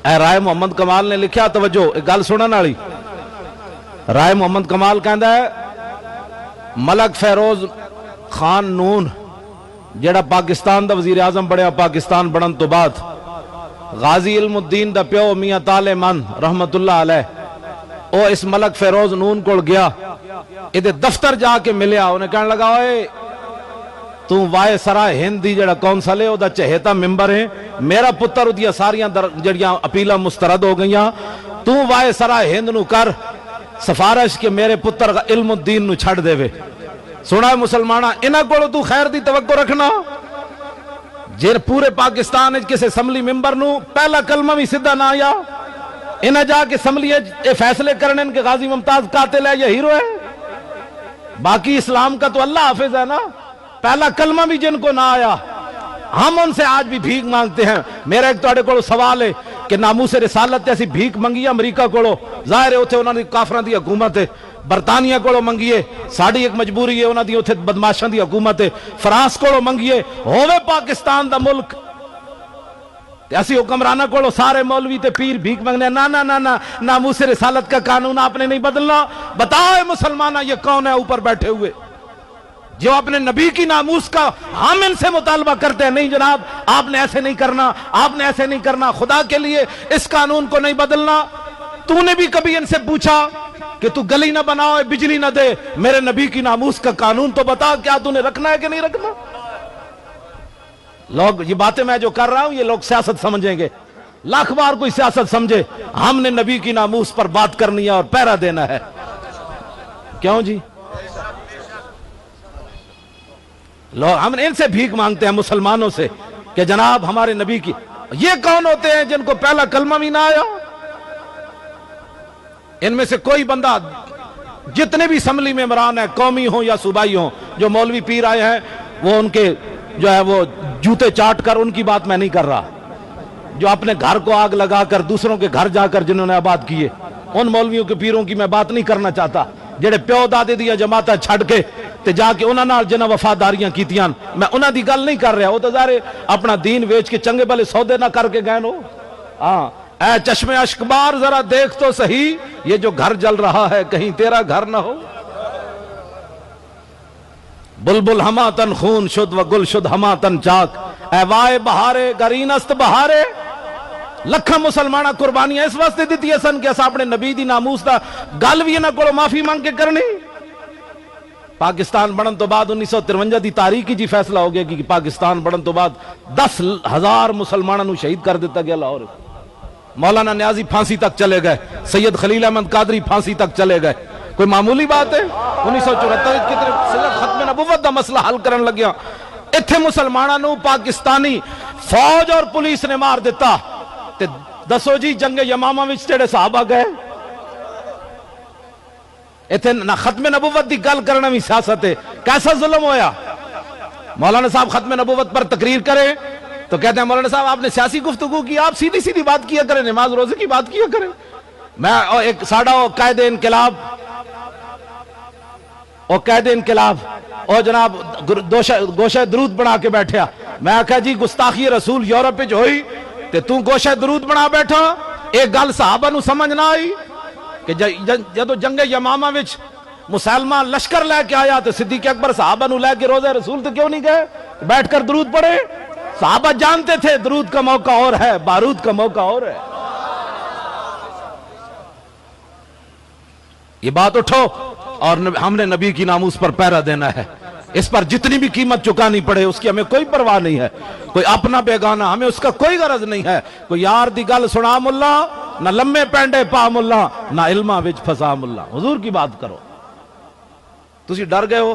S1: اے رائے محمد کمال نے لکھیا توجہ اے گل سنن والی رائے محمد کمال کہندا ہے ملک فیروز خان نون جیڑا پاکستان دا وزیر اعظم بڑھیا پاکستان بڑھن تو بعد غازی علم الدین دا پیو میاں تالے من رحمت اللہ علیہ او اس ملک فیروز نون کو گیا ادھے دفتر جا کے ملیا انہیں کہنے لگا اوئے تو وائے سرائے ہند دی جڑا کونسل ہے او دا چہیتا ممبر ہے میرا پتر دیا ساریاں جڑیاں اپیلا مسترد ہو گئیاں تو وائے سرائے ہند نو کر سفارش کے میرے پتر علم الدین نو چھڑ دے وے سنا ہے مسلمانہ انہاں کو تو خیر دی توقع رکھنا جیر پورے پاکستان کس اسمبلی ممبر نو پہلا کلمہ بھی سدھا نہ آیا انہاں جا کے اسمبلی فیصلے کرنے ان کے غازی ممتاز قاتل ہے یا ہیرو ہے باقی اسلام کا تو اللہ حافظ ہے نا پہلا کلمہ بھی جن کو نہ آیا ہم ان سے آج بھی بھیک مانگتے ہیں میرا ایک توڑے کو سوال ہے کہ ناموس رسالت ایسی بھیک منگی امریکہ کو ظاہر ہے اتھے انہوں نے کافران دی حکومت ہے برطانیہ کو منگیے ساڑھی ایک مجبوری ہے انہوں نے اتھے بدماشان دی حکومت ہے فرانس کو منگیے ہوئے پاکستان دا ملک ایسی حکمرانہ کو سارے مولوی تے پیر بھیک منگنے نا ناموس رسالت کا قانون آپ نے نہیں بدلنا بتائے مسلمانہ یہ کون ہے اوپر بیٹھے ہوئے جو اپنے نبی کی ناموس کا ہم ان سے مطالبہ کرتے ہیں نہیں جناب آپ نے ایسے نہیں کرنا آپ نے ایسے نہیں کرنا خدا کے لیے اس قانون کو نہیں بدلنا تو نے بھی کبھی ان سے پوچھا کہ تو گلی نہ بناؤ بجلی نہ دے میرے نبی کی ناموس کا قانون تو بتا کیا تو نے رکھنا ہے کہ نہیں رکھنا لوگ یہ باتیں میں جو کر رہا ہوں یہ لوگ سیاست سمجھیں گے لاکھ بار کوئی سیاست سمجھے ہم نے نبی کی ناموس پر بات کرنی ہے اور پیرا دینا ہے کیوں جی لوگ ہم ان سے بھیک مانگتے ہیں مسلمانوں سے کہ جناب ہمارے نبی کی یہ کون ہوتے ہیں جن کو پہلا کلمہ بھی نہ آیا ان میں سے کوئی بندہ جتنے بھی اسمبلی میں ممبران ہیں قومی ہوں یا صوبائی ہوں جو مولوی پیر آئے ہیں وہ ان کے جو ہے وہ جوتے چاٹ کر ان کی بات میں نہیں کر رہا جو اپنے گھر کو آگ لگا کر دوسروں کے گھر جا کر جنہوں نے آباد کیے ان مولویوں کے پیروں کی میں بات نہیں کرنا چاہتا جڑے پیو دادے دیا جماعتاں چھڑ کے تے جا کے انہاں نال جنہ وفاداریاں کیتیاں میں انہاں دی گل نہیں کر رہا وہ تو ظاہر اپنا دین ویچ کے چنگے بھلے سودے نہ کر کے گئے نو ہاں اے چشم اشکبار ذرا دیکھ تو صحیح یہ جو گھر جل رہا ہے کہیں تیرا گھر نہ ہو بلبل ہما تن خون شد و گل شد ہما تن چاک اے وائے بہارے گرین است بہارے لکھا مسلمانہ قربانیاں اس واسطے دیتی ہے سن کہ ایسا اپنے نبی دی ناموس دا گل بھی نہ کرو معافی مانگ کے کرنی پاکستان بڑھن تو بعد 1953 دی تاریخی جی فیصلہ ہو گیا کہ پاکستان بڑھن تو بعد 10,000 مسلمانوں نو شہید کر دیتا گیا لاہور مولانا نیازی پھانسی تک چلے گئے سید خلیل احمد قادری پھانسی تک چلے گئے کوئی معمولی بات ہے 1974 کی طرف ختم نبوت دا مسئلہ حل کرن لگیا اتھے مسلمانوں نو پاکستانی فوج اور پولیس نے مار دیتا تے دسو جی جنگ یمامہ وچ تیرے صحابہ گئے اتنے نہ ختم نبوت دی گل کرنا بھی سیاست ہے. کیسا ظلم ہویا. مولانا صاحب ختم نبوت پر تقریر کرے تو کہتے ہیں مولانا صاحب آپ نے سیاسی گفتگو کی, آپ سیدھی سیدھی بات کیا کریں, نماز روزے کی بات کیا کریں. میں ایک ساڑا قائد انقلاب او قائد انقلاب او جناب گوشہ درود بنا کے بیٹھیا. میں آکھا جی گستاخی رسول یورپ جو ہوئی تے تو گوشہ درود بنا بیٹھا. ایک گل صحابہ نو سمجھ نہ آئی کہ جدو جنگ یمامہ وچ مسلمہ لشکر لے کے آیا تو صدیق اکبر صحابہ نو لے کے روزہ رسول تو کیوں نہیں گئے بیٹھ کر درود پڑھے. صحابہ جانتے تھے درود کا موقع اور ہے, بارود کا موقع اور ہے. یہ بات اٹھو اور ہم نے نبی کی ناموس پر پہرا دینا ہے. اس پر جتنی بھی قیمت چکانی پڑے اس کی ہمیں کوئی پرواہ نہیں ہے. کوئی اپنا بیگانہ ہمیں اس کا کوئی غرض نہیں ہے. کوئی یار دی گل سنا ملا, نہ لمے پینڈے پا ملا, نہ علمہ وچ پھسا ملا. حضور کی بات کرو. تسی ڈر گئے ہو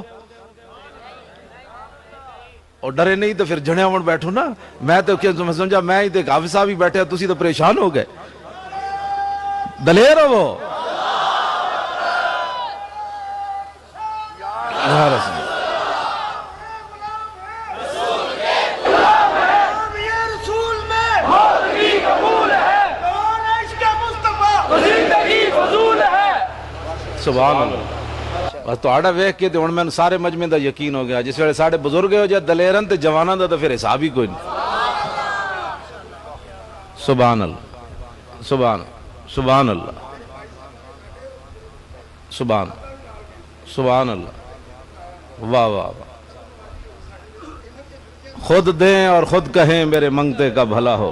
S1: اور ڈرے نہیں تو پھر جھڑے ہوڑ بیٹھو نا. میں تو سمجھا میں ہی تے حافظ صاحب ہی بیٹھے, تسی تو پریشان ہو گئے. دلیر ہو وہ سبحان اللہ. بس تو ویکھ کے ہن میں سارے مجمع دا یقین ہو گیا. جس ویلے ساڈے بزرگ ہو جائے دلیرن تے جواناں دا تو پھر حساب ہی کوئی نہیں. سبحان اللہ سبحان سبحان اللہ سبحان سبحان اللہ. واہ واہ واہ. خود دیں اور خود کہیں میرے منگتے کا بھلا ہو.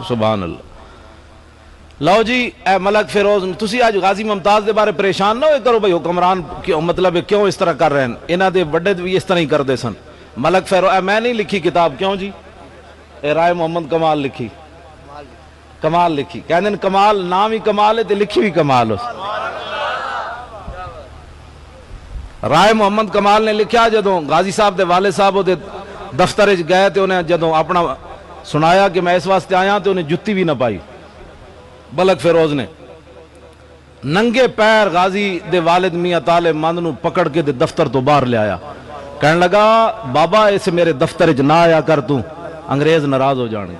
S1: سبحان اللہ. لو جی اے ملک فیروز, تسی آج غازی ممتاز دے بارے پریشان نہ ہوئے کرو بھئی حکمران مطلب کیوں اس طرح کر رہے ہیں. انہاں دے بڑے بھی اس طرح ہی کر دے سن. ملک فیروز میں نہیں لکھی کتاب, کیوں جی اے رائے محمد کمال لکھی, کمال لکھی. کہندے ہیں کمال نام ہی کمال ہے تے لکھی بھی کمال ہو. رائے محمد کمال نے لکھیا جدوں غازی صاحب دے والد صاحب دے دفتر وچ گئے تے انہیں جدوں اپنا سنایا کہ میں اس واسطے آیا تے انہیں جتی بھی نہ پائی. ملک فیروز نے ننگے پیر غازی دے والد میاں طالب مند نو پکڑ کے دے دفتر تو باہر لے آیا. کہنے لگا بابا اس میرے دفتر وچ نہ آیا کر, تو انگریز ناراض ہو جانے.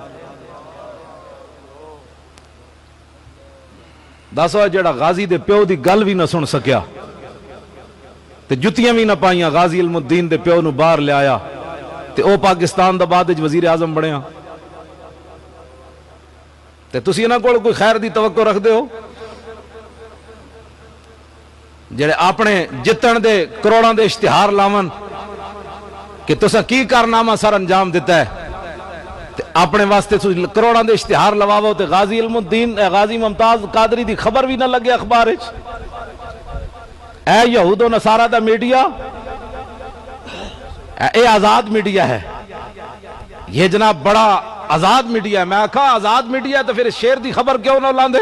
S1: دسو جڑا غازی دے پیو دی گل بھی نہ سن سکیا تے جتیاں بھی نہ پائیاں, غازی علم الدین دے پیو نو باہر لے آیا تے او پاکستان دا بعد وچ وزیر اعظم بنیا. تے تسی انہاں کول کوئی خیر دی توقع رکھ دے ہو جڑے اپنے جتن دے کروڑاں دے اشتہار لاون کہ تسا کی کارنامہ سر انجام دیتا ہے تے اپنے واسطے کروڑاں دے اشتہار لواو تے غازی علم الدین غازی ممتاز قادری دی خبر بھی نہ لگے اخبار وچ. اے یہود و نصارہ the media, a Azad media ہے, یہ جناب بڑا آزاد میڈیا ہے. میں کہا آزاد میڈیا ہے تو پھر شیر دی خبر کیوں نہ لاندے؟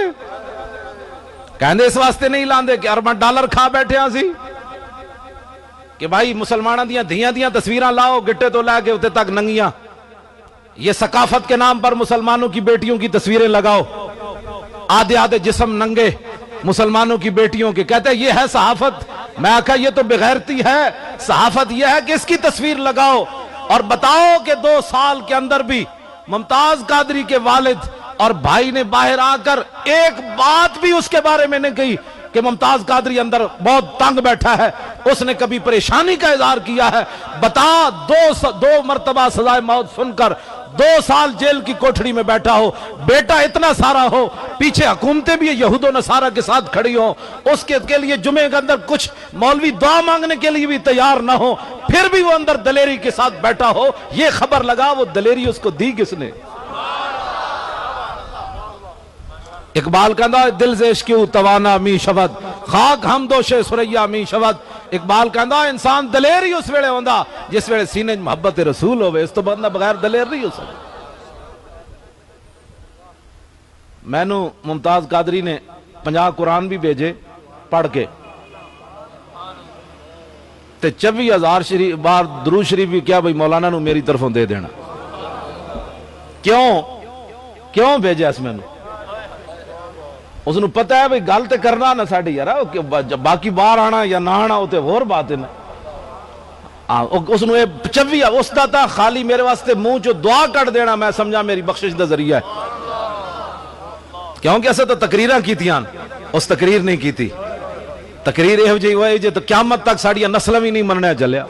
S1: کہندے اس واسطے نہیں لاندے کہ ارباں ڈالر کھا بیٹھے ہیں سی کہ بھائی مسلمانوں دیاں دھیاں دیاں تصویراں لاؤ گٹے تو لے کے اتنے تک ننگیاں. یہ ثقافت کے نام پر مسلمانوں کی بیٹیوں کی تصویریں لگاؤ, آدھے آدھے جسم ننگے مسلمانوں کی بیٹیوں کے. کہتے ہیں یہ ہے صحافت. میں کہا یہ تو بغیرتی ہے. صحافت یہ ہے کہ اس کی تصویر لگاؤ اور بتاؤ کہ 2 سال کے اندر بھی ممتاز قادری کے والد اور بھائی نے باہر آ کر ایک بات بھی اس کے بارے میں نہیں کہی کہ ممتاز قادری اندر بہت تنگ بیٹھا ہے, اس نے کبھی پریشانی کا اظہار کیا ہے. بتا 2 مرتبہ سزائے موت سن کر 2 سال جیل کی کوٹھڑی میں بیٹھا ہو, بیٹا اتنا سارا ہو, پیچھے حکومتیں بھی یہود و نصارہ کے ساتھ کھڑی ہوں, اس کے لیے جمعے کے اندر کچھ مولوی دعا مانگنے کے لیے بھی تیار نہ ہو, پھر بھی وہ اندر دلیری کے ساتھ بیٹھا ہو. یہ خبر لگا وہ دلیری اس کو دی کس نے؟ اقبال کہندا دل سے عشق توانا می شود, خاک ہم دوش سریا می شود. اقبال کہندا انسان دلیر ہی اس ویلے ہوندا جس ویلے سینے محبت رسول ہوئے, اس تو بندہ بغیر دلیر نہیں ہو سکتا. میں نو ممتاز قادری نے 50 قرآن بھی بھیجے پڑھ کے تے 24,000 بار درود شریف بھی کیا بھئی مولانا نو میری طرفوں دے دینا. کیوں بھیجے اس میں نو؟ اس نو پتہ ہے بھئی گل تے کرنا نہ ساڈی یار باقی باہر آنا یا نہ آنا وہ تے ہور بات ہے نا اس نو چوی اس دا تا خالی میرے واسطے منہ چو دعا کٹ دینا میں سمجھا میری بخشش دا ذریعہ ہے کیونکہ اسے تو تقریراں کیتیاں اس تقریر نہیں کیتی تقریر یہ جی ہوئے جی تو قیامت تک ساڑیاں نسلیں بھی نہیں مننے چلیا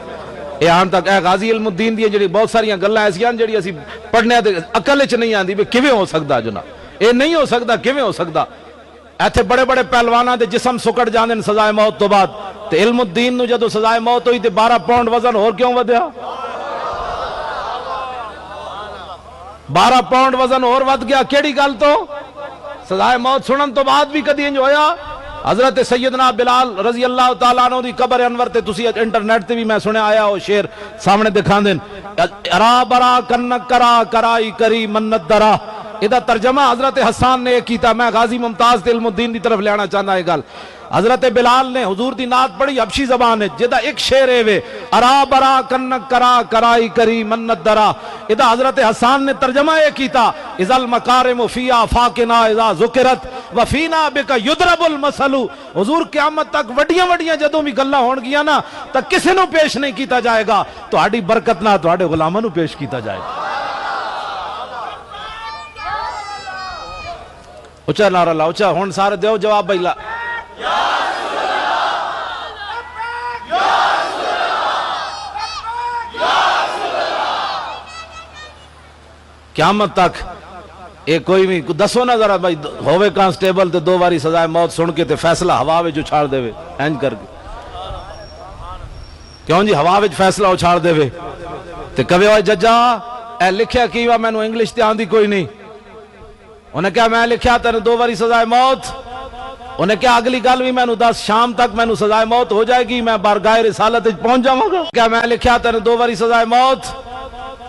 S1: اے آن تک اے غازی علم الدین دی جڑی بہت ساریاں گلاں ایسیاں جڑی اسی پڑھنے تے عقل وچ نہیں آندی بھی کیویں ہو سکدا جناب اے نہیں ہو سکدا کیویں ہو سکدا ایتھے بڑے بڑے پہلواناں دے جسم سکڑ جاندے نے سزائے موت تو بعد تے علم الدین نو جدوں سزائے موت ہوئی تے 12 پاؤنڈ وزن اور کیوں ودیا 12 پاؤنڈ وزن اور ود گیا کیڑی گل تو سزائے موت سنن تو بعد بھی کدی انج ہویا حضرت سیدنا بلال رضی اللہ تعالیٰ عنہ دی قبر انور تے تسی انٹرنیٹ تے بھی میں سنے آیا ہو شعر سامنے دکھان دین ارا برا کنک کرا کرائی کری منت درا ادھا ترجمہ حضرت حسان نے ایک کیتا میں غازی ممتاز تے علم الدین دی طرف لینا چاہنا ہے گل حضرت بلال نے حضور دی نعت پڑھی حبشی زبان ہے جدہ ایک شعر ہے وے ارا برا کنک کرا کرائی کری منت درا ادھا حضرت حسان نے ترجمہ ایک کیتا اذا المکارم فیا فاکنا اذا ذکرت وفینا بکا یدرب المسلو حضور قیامت تک وڈیاں وڈیاں جدوں بھی گلہ ہون گیا نا تک کسے نو پیش نہیں کیتا جائے گا تو آڑی برکت نہ تو آڑے غلامہ نو پیش کیتا جائے گا اچھا نعرہ اللہ اچھا ہون سارے دیو جواب بھائی لا قیامت تک ایک کوئی بھی دسو نا ذرا بھائی ہوئے کانسٹیبل تے 2 باری سزائے موت سن کے تے فیصلہ ہوا وچ اچھاڑ دے وے اینج کر کے کیوں جی ہوا وچ فیصلہ اچھاڑ دے وے تے کہے اوے ججا اے لکھیا کی وا مینوں انگلش تے آندی کوئی نہیں انہیں کہا میں لکھیا تیرے 2 باری سزائے موت انہیں کہا اگلی گل بھی مینوں 10 شام تک مینوں سزائے موت ہو جائے گی میں بارگاہ رسالت وچ پہنچ جاواں گا کیا میں لکھیا تیرے 2 باری سزائے موت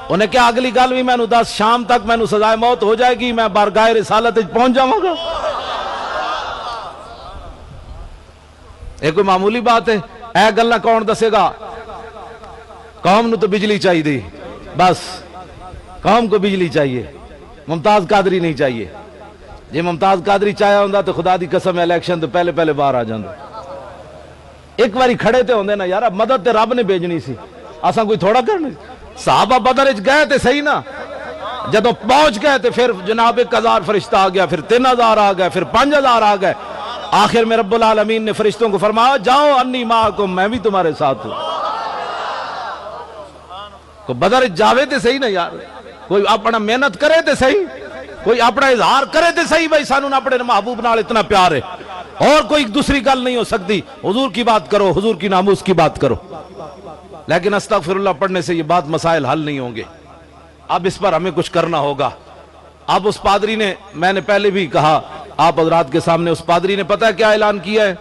S1: انہیں کہا اگلی گل بھی مینوں 10 شام تک مینوں سزائے موت ہو جائے گی میں بارگاہ رسالت وچ پہنچ جاواں گا ایک کوئی معمولی بات ہے اے گلاں کون دسے گا قوم نو تو بجلی چاہیے دی بس قوم کو بجلی چاہیے ممتاز قادری نہیں چاہیے جی ممتاز قادری چاہیا ہوندا تو خدا دی قسم الیکشن تو پہلے پہلے باہر آ جاندا ایک باری کھڑے تے ہوندے نا یار مدد تے رب نے بھیجنی سی اساں کوئی تھوڑا کرنا صحابہ بدر وچ گئے تے صحیح نا جدوں پہنچ گئے تے پھر جناب 1000 فرشتہ آ گیا پھر 3000 آ گئے پھر 5000 آ گئے آخر میں رب العالمین نے فرشتوں کو فرمایا جاؤ انی معکم میں بھی تمہارے ساتھ ہوں کو بدر جاوے تے صحیح نا یار کوئی اپنا محنت کرے تے صحیح کوئی اپنا اظہار کرے تے صحیح بھائی سانوں اپنے محبوب نال اتنا پیار ہے اور کوئی دوسری گل نہیں ہو سکتی حضور کی بات کرو حضور کی ناموس کی بات کرو لیکن استغفر اللہ پڑھنے سے یہ بات مسائل حل نہیں ہوں گے اب اس پر ہمیں کچھ کرنا ہوگا اب اس پادری نے میں نے پہلے بھی کہا آپ حضرات کے سامنے اس پادری نے پتہ کیا اعلان کیا ہے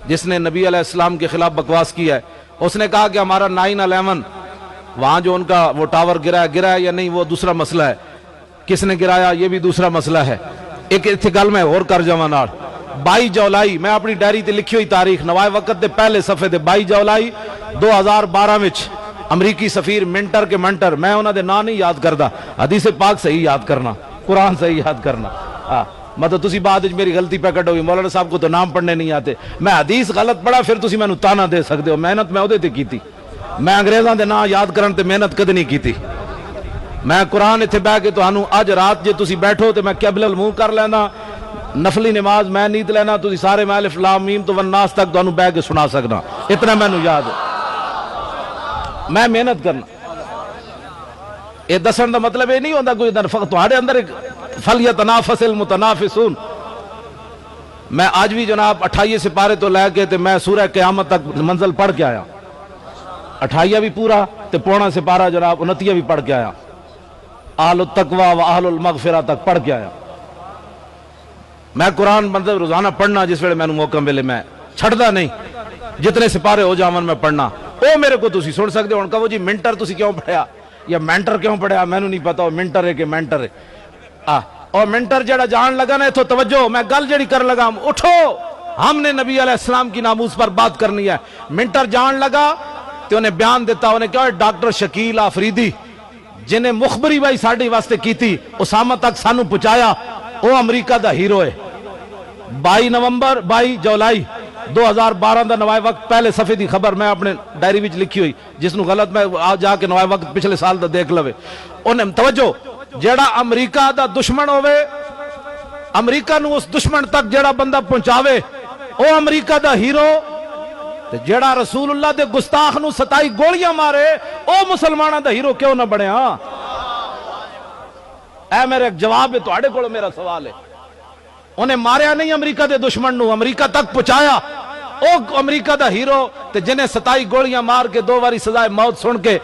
S1: جس نے نبی علیہ السلام کے خلاف بکواس کیا ہے اس نے کہا کہ ہمارا 9/11 وہاں جو ان کا وہ ٹاور گرا ہے یا نہیں وہ دوسرا مسئلہ ہے کس نے گرایا یہ بھی دوسرا مسئلہ ہے ایک اتھے گل میں اور کر جاواں نال 22 جولائی میں اپنی ڈائری تے لکھی ہوئی تاریخ نوائے وقت دے پہلے صفحے دے 22 جولائی 2012 وچ امریکی سفیر منٹر کے منٹر میں انہاں دے نام نہیں یاد کردا حدیث پاک صحیح یاد کرنا قرآن صحیح یاد کرنا مطلب تسی بعد وچ میری غلطی پہ کڈو گی مولانا صاحب کو تو نام پڑھنے نہیں آتے میں حدیث غلط پڑھا پھر تسی مینوں تانا دے سکدے ہو محنت میں اودے تے کیتی میں انگریزاں دے نام یاد کرن تے محنت کد نہیں کیتی میں قرآن اتھے بہ کے تانوں اج رات جے تسی بیٹھو تے میں قبل المنہ کر لینا نفلی نماز میں نیت لینا تسی سارے میں الف لام میم تو والناس تک تانوں بہ کے سنا سکنا اتنا مینوں یاد ہے میں محنت کرنا یہ دسن دا مطلب یہ نہیں ہوتا کوئی تہاڈے اندر ایک فلیتنافس المتنافسون میں آج بھی جناب 28 سپارے تو لے کے تے میں سورہ قیامت تک منزل پڑھ کے آیا 28 بھی پورا تے پونا سپارہ جناب 29 بھی پڑھ کے آیا اہل التقوی و اہل المغفرہ تک پڑھ کے آیا میں قرآن مطلب روزانہ پڑھنا جس ویلے مینوں موقع ملے میں چھڑدا نہیں جتنے سپارے ہو جاون میں پڑھنا او میرے کو تسی سن سکدے ہو کہو جی منٹر تسی کیوں پڑھیا یا مینٹر کیوں پڑھیا مینوں نہیں پتا منٹر ہے کہ مینٹر ہے اور منٹر جڑا جان لگا نا تو توجہ میں گل جڑی کر لگا اٹھو ہم نے نبی علیہ السلام کی ناموس پر بات کرنی ہے منٹر جان لگا تو انہیں بیان دیتا انہیں کہا ڈاکٹر شکیل آفریدی جنہیں مخبری بھائی ساڑھی واسطے کی تھی اسامہ تک سانو پہنچایا وہ امریکہ دا ہیرو ہے 22 جولائی 2012 دا نوائے وقت پہلے صفحے دی خبر میں اپنے ڈائری وچ لکھی ہوئی، جس نو غلط میں جا کے نوائے وقت پچھلے سال دا دیکھ لوے. انہیں توجہ، جیڑا امریکہ دا دشمن ہوئے، امریکہ نو اس دشمن تک جیڑا بندہ پہنچاوے او امریکہ دا ہیرو، جیڑا رسول اللہ دے گستاخ نو 27 گولیاں مارے او مسلمانہ دا ہیرو کیوں نہ بنے؟ ہاں اے میرے ایک جواب ہے، تواڈے کول میرا سوال ہے. انہیں ماریا نہیں امریکہ دے دشمن نو، امریکہ تک پہنچایا، او امریکہ دا ہیرو تے جنہیں 27 گولیاں مار کے 2 باری سزائے موت سن کے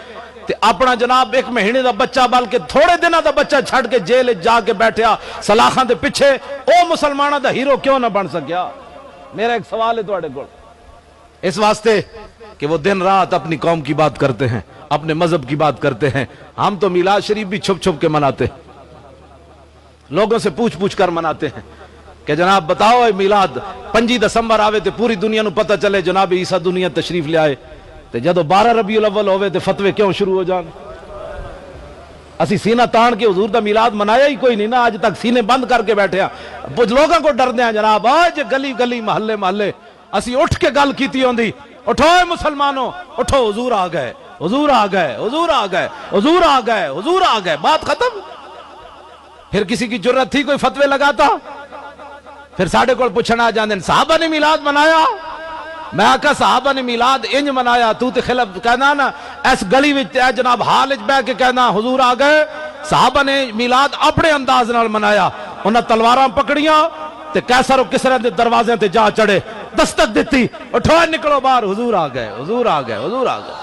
S1: تے اپنا جناب 1 مہینے دا بچہ بلکہ تھوڑے دنوں دا بچہ چھڑ کے جیل جا کے بیٹھیا سلاخاں دے پیچھے، او مسلمانہ دا ہیرو کیوں نہ بن سکیا؟ میرا ایک سوال ہے تواڈے کول. اس واسطے کہ وہ دن رات اپنی قوم کی بات کرتے ہیں، اپنے مذہب کی بات کرتے ہیں. ہم تو میلاد شریف بھی چھپ چھپ کے مناتے ہیں، لوگوں سے پوچھ کر مناتے ہیں کہ جناب بتاؤ اے میلاد 5 دسمبر آوے تے پوری دنیا نو پتہ چلے جناب عیسیٰ دنیا تشریف لے آئے، تے جدو 12 ربیع الاول ہوئے تے فتوے کیوں شروع ہو جان؟ اسی سینہ تان کے حضور دا میلاد منایا ہی کوئی نہیں نا، آج تک سینے بند کر کے بیٹھے ہیں. لوگوں کو ڈر دیں جناب، آج گلی گلی محلے محلے اسی اٹھ کے گل کیتی ہوندی، اٹھو اے مسلمانوں اٹھو، حضور آ گئے، حضور آ گئے، حضور آ گئے، حضور آ گئے، حضور آ گئے، بات ختم. پھر کسی کی جرت تھی کوئی فتوے لگاتا؟ پھر ساڑھے کو پوچھنا جاندے صحابہ نے میلاد منایا؟ میں آکھا صحابہ نے میلاد انج منایا، تو تے خلاف کہنا نا اس گلی وچ اے جناب حال وچ بیٹھ کے کہنا حضور آ گئے. صحابہ نے میلاد اپنے انداز نال منایا، انہاں تلواراں پکڑیاں تے کیسر و کسرا دے دروازے تے جا چڑھے، دستک دیتی، اٹھو نکلو باہر، حضور آ گئے، حضور آ گئے، حضور آ گئے.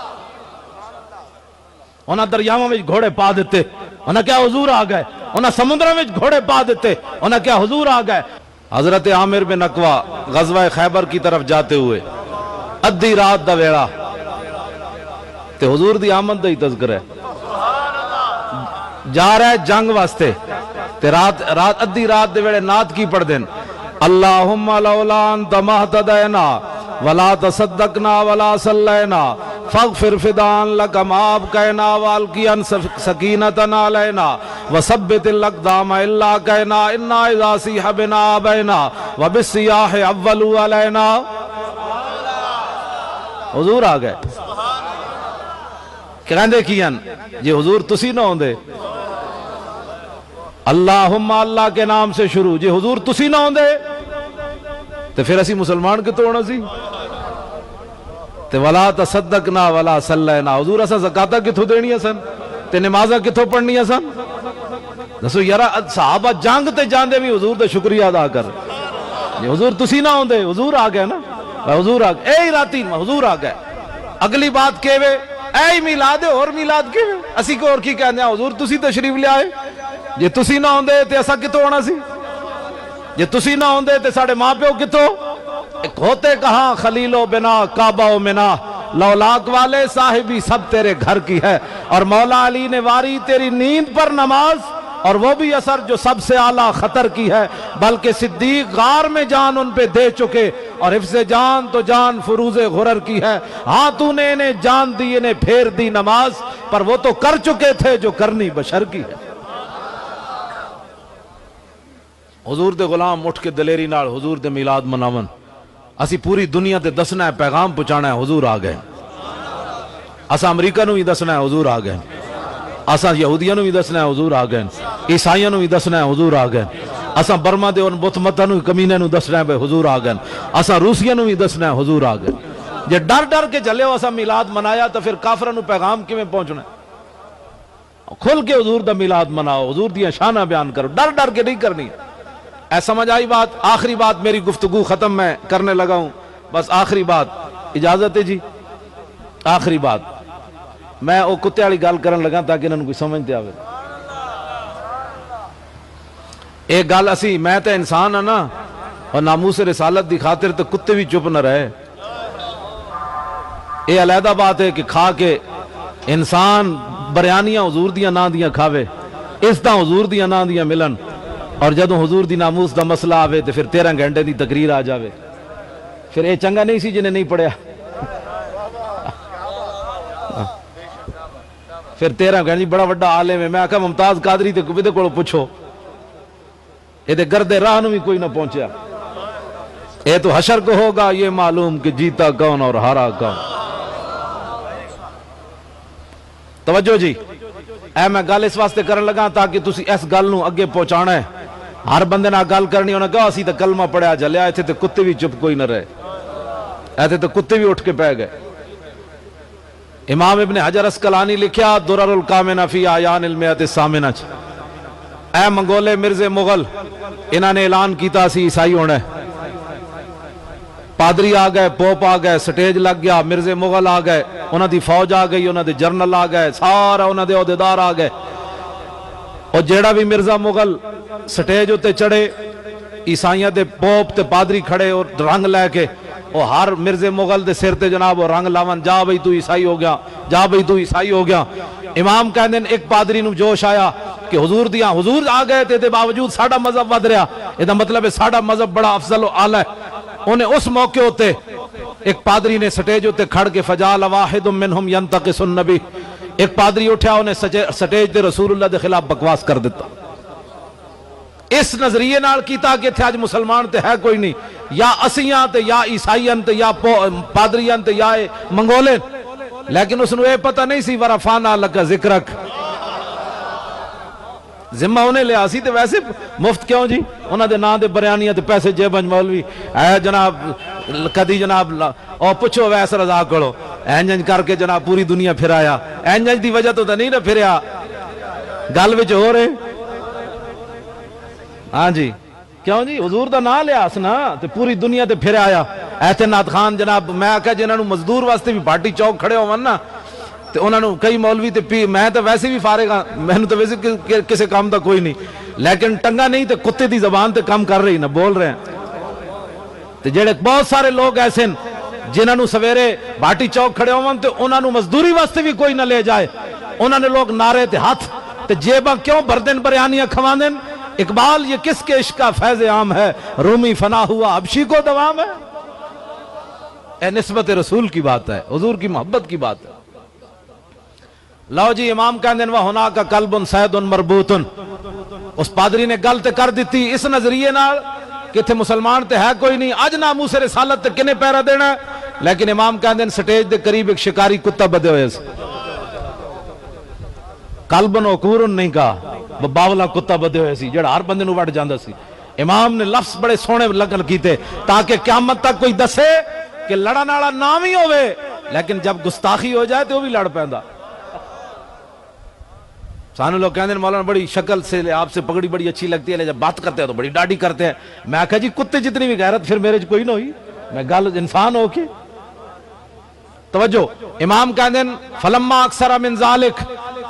S1: انہاں دریاواں وچ گھوڑے پا دیتے، انہاں کیا حضور آ گئے. انہاں سمندراں وچ گھوڑے پا دیتے، انہاں کیا حضور آ گئے. حضرت عامر بن اقوا غزوہ خیبر کی طرف جاتے ہوئے ادھی رات دا ویڑا تے حضور دی آمد دا ہی تذکرہ ہے، جا رہا ہے جنگ واسطے تے رات ادھی رات دے ویڑے نعت کی پڑھ دین، اللہم لولا انت مہتدینا ولا تصدقنا ولا صلینا فاغفر فدان لک ما ابقینا والقیان سکینتنا علینا وثبت الاقدام الا کینا انا اذا سیح بنا ابینا وبالسیاح اولو علینا. حضور آ گئے. کہندے کیان جی حضور تسی نہ ہوندے، اللہم اللہ کے نام سے شروع، جی حضور تسی نہ ہوندے تو پھر اسی مسلمان کتوں ہونا سی؟ تے ولا تصدقنا ولا صلینا، حضور اسا زکاتہ کتوں دینی سن تے نمازہ کتوں پڑھنی سن؟ دسو یارا صحابہ جنگ تے جاندے بھی حضور دا شکریہ ادا کر، جی حضور تسی نہ ہوندے، حضور آ گئے نا، حضور آ گئے، اے راتی حضور آ گئے. اگلی بات کہوے اے میلاد اور میلاد کہوے اسی کو اور کی کہنے حضور تسی تشریف لے آئے، جی تسی نہ ہوندے تے اسا کتوں ہونا سی؟ جی تسی نہ ہوندے تے ساڑھے ماں پیو کتوں؟ ایک ہوتے کہاں خلیل و بنا کعبہ و منا، لولاک والے صاحبی سب تیرے گھر کی ہے، اور مولا علی نے واری تیری نیند پر نماز، اور وہ بھی اثر جو سب سے اعلیٰ خطر کی ہے، بلکہ صدیق غار میں جان ان پہ دے چکے، اور حفظ جان تو جان فروز غرر کی ہے. ہاں تو نے انہیں جان دی انہیں پھیر دی نماز، پر وہ تو کر چکے تھے جو کرنی بشر کی ہے. حضور دے غلام اٹھ کے دلیری نال حضور دے میلاد مناون، اسی پوری دنیا تے دسنا ہے، پیغام پہنچانا ہے حضور آ گئے. اسا امریکہ نو بھی دسنا ہے حضور آ گئے، اسا یہودیاں نو بھی دسنا ہے حضور آ گئے، عیسائیاں نو بھی دسنا ہے حضور آ گئے، اسا برما دے ان بت متاں نو کمینے نو دسنا ہے حضور آ گئے، اسا روسیاں نو بھی دسنا ہے حضور آ گئے. جے ڈر ڈر کے جلے ہو اسا میلاد منایا تو پھر کافراں نو پیغام کیویں پہنچنا ہے؟ کھل کے حضور دا میلاد مناؤ، حضور دیاں شاناں بیان کرو، ڈر ڈر کے نہیں کرنی. اے سمجھ آئی بات؟ آخری بات میری گفتگو ختم میں کرنے لگا ہوں، بس آخری بات، اجازت ہے جی؟ آخری بات میں وہ کتے والی گل کرن لگا تاکہ انہوں کوئی سمجھتے آوے. ایک گل اسی میں تے انسان ہاں نا، اور ناموس رسالت دی خاطر تو کتے بھی چپ نہ رہے. یہ علیحدہ بات ہے کہ کھا کے انسان بریانیاں حضور دیاں نا دیاں کھاوے، اس طرح حضور دیاں نا دیاں ملن، اور جدوں حضور دی ناموس دا مسئلہ آوے تو پھر 13 گھنٹے دی تقریر آ جاوے. پھر یہ چنگا نہیں سی جنہیں نہیں پڑھیا. پھر 13 گھنٹے بڑا وڈا عالم ہے، میں آکھا ممتاز قادری تے کبھی دے کولوں پوچھو، یہ تے گردے راہ نو بھی کوئی نہ پہنچیا. یہ تو حشر کو ہوگا یہ معلوم کہ جیتا کون اور ہارا کون. توجہ جی، اے میں گل اس واسطے کرن لگا تاکہ تسی اس گل نو اگے پہنچانا ہے. ہر بندے نال گل کرنی انہاں کہا اسی تے کلمہ پڑھیا جلیا، ایتھے تے کتے بھی چپ کوئی نہ رہے، ایتھے تے کتے بھی اٹھ کے پہ گئے. امام ابن حجر اسقلانی لکھیا درر الکامنہ فی آیان المئۃ الثامنہ، اے منگولے مرزے مغل، انہاں نے اعلان کیتا سی عیسائی ہونا ہے. پادری آ گئے، پوپ آ گئے، سٹیج لگ گیا، مرزے مغل آ گئے، انہاں دی فوج آ گئی، انہاں دے جرنل آ گئے، سارا انہاں دے عہدیدار آ گئے. اور جیڑا بھی مرزا مغل سٹیج ہوتے چڑھے، عیسائیاں دے پوپ تے پادری کھڑے اور رنگ لے کے، اور ہر مرزے مغل دے سر تے جناب وہ رنگ لاون، جا بھئی تو عیسائی ہو گیا، جا بھئی تو عیسائی ہو گیا. امام کہندے ایک پادری نو جوش آیا کہ حضور آ گئے تے باوجود ساڈا مذہب ود رہا، یہ مطلب ہے ساڈا مذہب بڑا افضل و اعلی ہے. انہیں اس موقع ہوتے ایک پادری نے سٹیج ہوتے کھڑ کے فجال واحد منہم ینتقص النبی، ایک پادری اٹھیا انہیں سٹیج تے رسول اللہ دے خلاف بکواس کر دیتا. اس نظریے نال کیتا کہ تھے آج مسلمان تے ہے کوئی نہیں، یا اسیاں تے یا عیسائیاں تے یا پادریاں تے یا منگولے. لیکن اس نے یہ پتہ نہیں سی ورفعنا لک ذکرک، ذمہ انہیں لیا سی تے ویسے مفت کیوں جی، انہاں دے نام دے بریانیاں تے پیسے جیبنج مولوی اے جناب کدی جناب او پوچھو ویس رضا کڑو اینجنج کر کے جناب پوری دنیا پھرایا، اینجنج دی وجہ تو نہیں نہ پھریا، گل وچ ہو رہے. ہاں جی کیوں جی حضور دا نام لیا اسنا تے پوری دنیا تے پھر آیا. ایتھے نات خان جناب میں آکھا جنہاں نو مزدور واسطے بھی بھاٹی چوک کھڑے ہون نا تے انہاں نو کئی مولوی تے میں تے ویسے بھی فارغ ہاں، میں نو تے ویسے کسے کام دا کوئی نہیں، لیکن ٹنگا نہیں تے کتے دی زبان تے کم کر رہی نہ بول رہے ہیں. تے جڑے بہت سارے لوگ ایسے جنہاں نو سویرے بھاٹی چوک کھڑے ہون تے انہاں نو مزدوری واسطے بھی کوئی نہ لے جائے، انہاں نے لوگ نعرے تے ہاتھ تے جیباں کیوں بردن بریانیاں کھواندن. اقبال یہ کس کے عشق کا فیض عام ہے، رومی فنا ہوا حبشی کو دوام ہے. اے نسبت رسول کی بات ہے، حضور کی محبت کی بات ہے. لو جی امام کہندے و ہونا کا قلب سید مربوط، اس پادری نے گل تے کر دیتی اس نظریے نال کہ تھے مسلمان تے ہے کوئی نہیں، اج ناموس رسالت تے کنے پیرا دینا ہے. لیکن امام کہندے سٹیج دے قریب ایک شکاری کتا بدے ہوئے سے، قلبن وقورن نہیں کہا، باولا کتا بدے ہوئے سی جڑا ہر بندے نو وڑ جاندا سی. امام نے لفظ بڑے سونے لگل کیتے تاکہ قیامت تک کوئی دسے کہ لڑا نالا نام ہی ہوئے لیکن جب گستاخی ہو جائے تو وہ بھی لڑ پیندا. سانو لوگ کہندے مولانا بڑی شکل سے آپ سے پگڑی بڑی اچھی لگتی ہے لیکن جب بات کرتے ہیں تو بڑی ڈاڈی کرتے ہیں. میں کہا جی کتے جتنی بھی غیرت پھر میرے کوئی نہ ہوئی، میں گل انسان ہو کے. توجہ امام کہندے فلما اکثر من ذالک،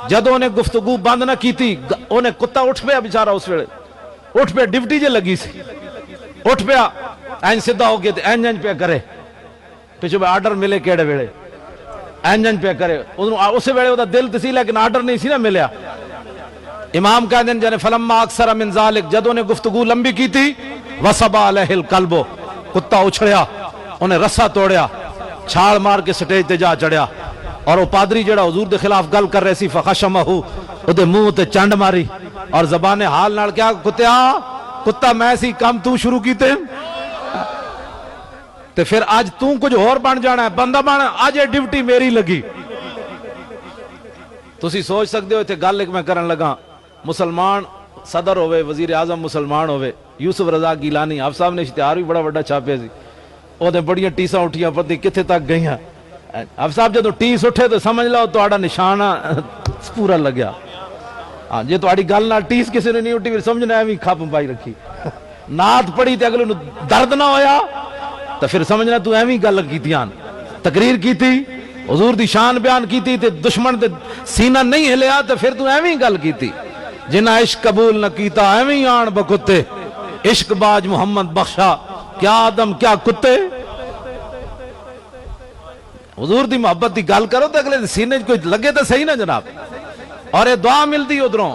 S1: جدوں نے گفتگو بند نہ کیتی انہیں کتا اٹھ پیا بیچارہ، اس ویلے اٹھ پیا ڈیوٹی جے لگی سی، اٹھ پیا این سیدھا ہو گیا تے این پیا کرے، پیچھے آرڈر ملے کیڑے ویلے این پیا کرے، اس ویلے وہ دل تے سی لیکن آرڈر نہیں سی نہ ملیا. امام کہندے جنے فلما اکثر من ذالک، جدوں نے گفتگو لمبی کیتی وصبا علیہ القلب، کتا اچھڑیا انہیں رسا توڑیا چھال مار کے سٹیج تے جا چڑھیا. اور وہ پادری جڑا حضور دے خلاف گل کر رہے سی فخشمہ دے منہ تے چنڈ ماری اور زبان حال نال کیا کتیا کتا میں سی کام تو شروع کیتے تے پھر آج تو کچھ اور بن جانا ہے بندہ بن، آج یہ ڈیوٹی میری لگی. تسی سوچ سکتے ہو تے گل ایک میں کرن لگا، مسلمان صدر ہوئے وزیر اعظم مسلمان ہوئے، یوسف رضا گیلانی آپ صاحب نے اشتہار بھی بڑا بڑا چھاپے سی، وہ دے بڑیاں ٹیساں اٹھیاں پتہ کتنے تک گئیاں. اب صاحب جدو ٹیس اٹھے تو سمجھ لو تو آڑا نشانہ پورا لگیا. ہاں جی تو آڑی گل نہ ٹیس کسی نے نہیں اٹھی پھر سمجھنا ہے بھی کھاپ پائی رکھی، نات پڑھی تے اگلے درد نہ ہویا تو پھر سمجھنا تو ایویں گل کیتیاں، تقریر کیتی حضور دی شان بیان کیتی تے دشمن تے سینہ نہیں ہلیا تو پھر تو ایویں گل کیتی. جنہ عشق قبول نہ کیتا ایویں آن بکتے، عشق باج محمد بخشا کیا آدم کیا کتے. حضور دی محبت دی گل کرو تو اگلے سینے کوئی لگے تو صحیح نا جناب. اور یہ دعا ملتی ادھروں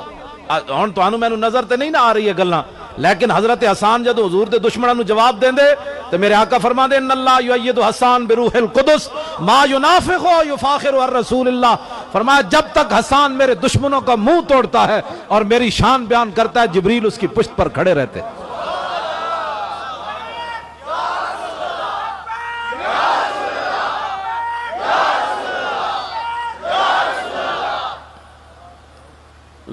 S1: ہن تانوں مینوں نظر تے نہیں نہ آ رہی ہے گلاں، لیکن حضرت حسان جدو حضور دے دشمناں نو جواب دیندے تو میرے آقا فرماندے ان اللہ یؤید حسان بروح القدس ما ینافق و یفاخر الرسول اللہ. فرمایا جب تک حسان میرے دشمنوں کا منہ توڑتا ہے اور میری شان بیان کرتا ہے جبریل اس کی پشت پر کھڑے رہتے.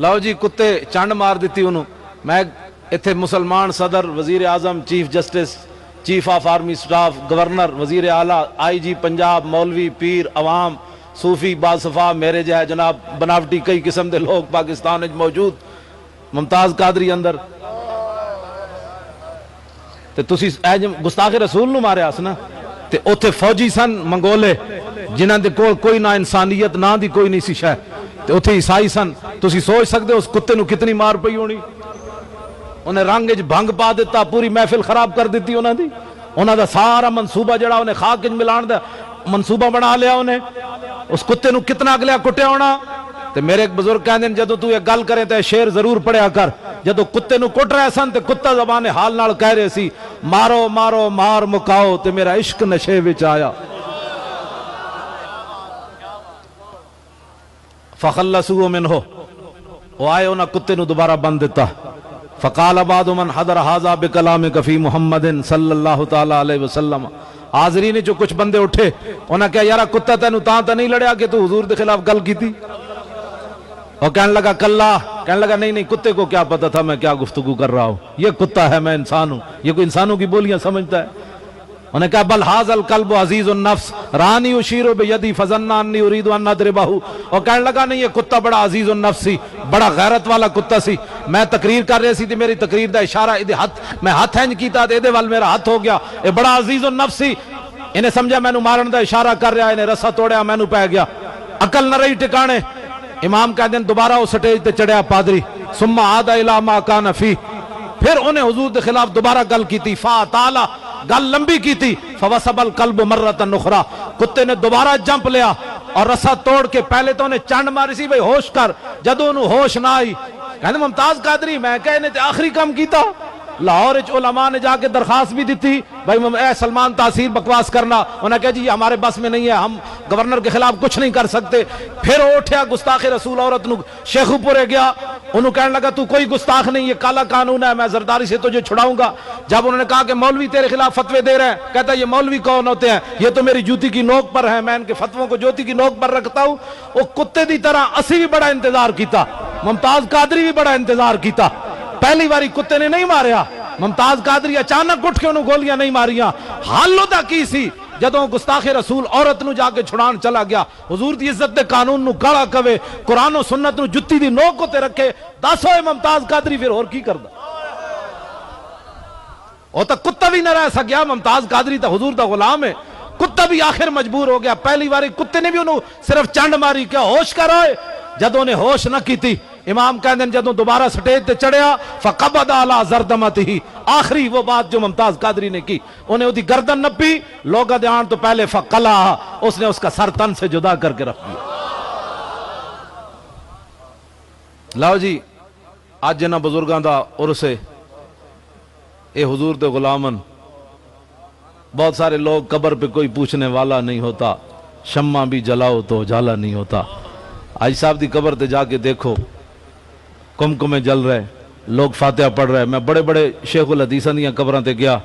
S1: لو جی کتے چنڈ مار دیتی انہوں. میں اتھے مسلمان صدر، وزیر اعظم، chief justice, chief of army staff, governor, وزیر اعلیٰ، آئی جی پنجاب، مولوی، پیر، عوام، صوفی، باصفا، میرے جہاں جناب بناوٹی کئی قسم دے لوگ پاکستان وچ موجود. ممتاز قادری اندر تے تسی اے گستاخ رسول نو ماریا اس نا. تے اوتھے فوجی سن منگولے جنہاں دے کول کوئی نہ انسانیت نہ دی کوئی نہیں سی شے. تے اوتھے عیسائی سن. تسی سوچ سکدے اس کتے نو کتنی مار پئی ہونی. انہیں رنگ وچ بھنگ پا دیتا، پوری محفل خراب کر دیتی انہاں دی. انہاں دا سارا منصوبہ جڑا انہیں خاک وچ ملان دا منصوبہ بنا لیا انہیں. اس کتے نو کتنا اگلیا کٹیا ہونا. تے میرے ایک بزرگ کہندے جدوں تو یہ گل کرے تے شعر ضرور پڑھیا کر. جدوں کتے نو کٹ رہے سن تے کتا زبان حال نال کہہ رہے سی مارو مارو مار مکاؤ تے میرا عشق نشے وچ آیا. فخلصوا منہ، وہ آئے انہاں کتے نو دوبارہ بند دیتا. فقال بعض من حضر هذا بکلامک فی محمد صلی اللہ تعالی علیہ وسلم. حاضرین جو کچھ بندے اٹھے انہاں کہا یارا کتا تینو تاں تا نہیں لڑیا کہ تو حضور دے خلاف گل کی تھی. اور کہنے لگا کلا، کہنے لگا نہیں کتے کو کیا پتا تھا میں کیا گفتگو کر رہا ہوں، یہ کتا ہے میں انسان ہوں، یہ کوئی انسانوں کی بولیاں سمجھتا ہے. انہیں کہا بل ھذا الکلب عزیز النفس رانی اشیر بیدی فظنا انی اريد ان اضربہ. اور کہنے لگا نہیں یہ کتا بڑا عزیز النفس سی، بڑا غیرت والا کتا سی. میں تقریر کر رہی سی تے میری تقریر دا اشارہ میں ہاتھ ہینج کیتا تے دے وال میرا ہاتھ ہو گیا. یہ بڑا عزیز النفس سی. انہیں سمجھا مینوں مارن دا اشارہ کر رہا، انہیں رسا توڑیا مینوں پہ گیا. عقل نہ رہی ٹکانے. امام کہتے ہیں دوبارہ اس سٹیج تے چڑھیا پادری. ثم عاد الى ما كان فيه. پھر انہیں حضور دے خلاف دوبارہ گل کی تھی. فاطال گل لمبی کی تھی. فوسب القلب مرۃ اخرى. کتے نے دوبارہ جمپ لیا اور رسا توڑ کے پہلے تو انہیں چنڈ ماری سی بھئی ہوش کر. جدوں انہوں ہوش نہ آئی کہنے ممتاز قادری میں کہ انہیں تے آخری کام کیتا. لاہور علماء نے جا کے درخواست بھی دیتی بھائی اے سلمان تاثیر بکواس کرنا. انہوں نے کہا جی یہ ہمارے بس میں نہیں ہے، ہم گورنر کے خلاف کچھ نہیں کر سکتے. پھر اٹھیا گستاخ رسول عورت نو شیخو پورے گیا. انہوں کہنے لگا تو کوئی گستاخ نہیں، یہ کالا قانون ہے، میں زرداری سے تجھے چھڑاؤں گا. جب انہوں نے کہا کہ مولوی تیرے خلاف فتوے دے رہے ہیں، کہتا ہے یہ مولوی کون ہوتے ہیں، یہ تو میری جوتی کی نوک پر ہیں، میں ان کے فتووں کو جوتی کی نوک پر رکھتا ہوں. وہ کتے دی طرح اسی بھی بڑا انتظار کیتا، ممتاز قادری بھی بڑا انتظار کیتا. پہلی باری کتے نے نہیں ماریا. ممتاز قادری اچانک اٹھ کے انہوں گولیاں نہیں ماریاں. حال دا کی سی جدوں گستاخ رسول عورت نو جا کے چھڑان چلا گیا. حضور دی عزت دے قانون نو گالا کہے، قرآن و سنت نو جتی دی نوک تے رکھے. دس ہوئے ممتاز قادری پھر اور کی کردا. وہ تو کتا بھی نہ رہ سکیا. ممتاز قادری تو حضور دا غلام ہے. کتا بھی آخر مجبور ہو گیا. پہلی باری کتے نے بھی انہوں صرف چنڈ ماری. کیا ہوش کر آئے؟ جدوں نے ہوش نہ کی تھی امام کہتے ہیں جدوں دوبارہ سٹیج تے چڑھیا فقبض علی زردمتہ. آخری وہ بات جو ممتاز قادری نے کی، انہیں دی گردن نپی. لوگا دے آن تو پہلے فقلعہ، اس نے اس کا سر تن سے جدا کر کے رکھ دیا. لاؤ جی آج جنہ بزرگاں دا عرس ہے، اے حضور دے غلامن. بہت سارے لوگ قبر پہ کوئی پوچھنے والا نہیں ہوتا، شمع بھی جلاؤ تو اجالا نہیں ہوتا. آج صاحب دی قبر تے جا کے دیکھو، کمکمے جل رہے، لوگ فاتحہ پڑھ رہے. میں بڑے بڑے شیخ الحدیثاں دیاں قبراں تے گیا.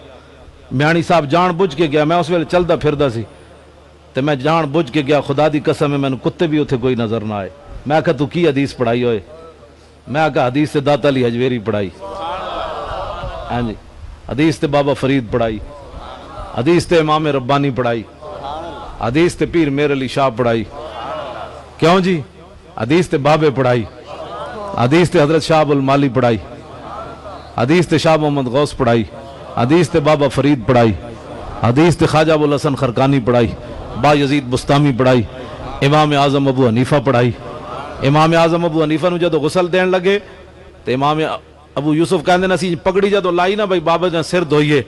S1: میانی صاحب جان بوجھ کے گیا، میں اس ویلے چلدا پھردا سی تے میں جان بوجھ کے گیا. خدا دی قسم ہے مینوں کتے بھی اتھے کوئی نظر نہ آئے. میں کہا تو کی حدیث پڑھائی ہوئے؟ میں کہا حدیث تے داتا علی حجویری پڑھائی، ہاں جی، حدیث تے بابا فرید پڑھائی، حدیث تے امام ربانی پڑھائی، حدیث تے پیر میر علی شاہ پڑھائی. کیوں جی؟ حدیث تے بابے پڑھائی، حدیث تے حضرت شاہ المالی پڑھائی، حدیث تے شاہ محمد غوث پڑھائی، حدیث تے بابا فرید پڑھائی، حدیث تے خواجہ ابوالحسن خرقانی پڑھائی، با یزید بستامی پڑھائی، امام اعظم ابو حنیفہ پڑھائی. امام اعظم ابو حنیفہ نو جدو غسل دین لگے تے امام ابو یوسف کہندے نا سی پگڑی جدو لائی نا بھائی بابا جان سر دھوئیے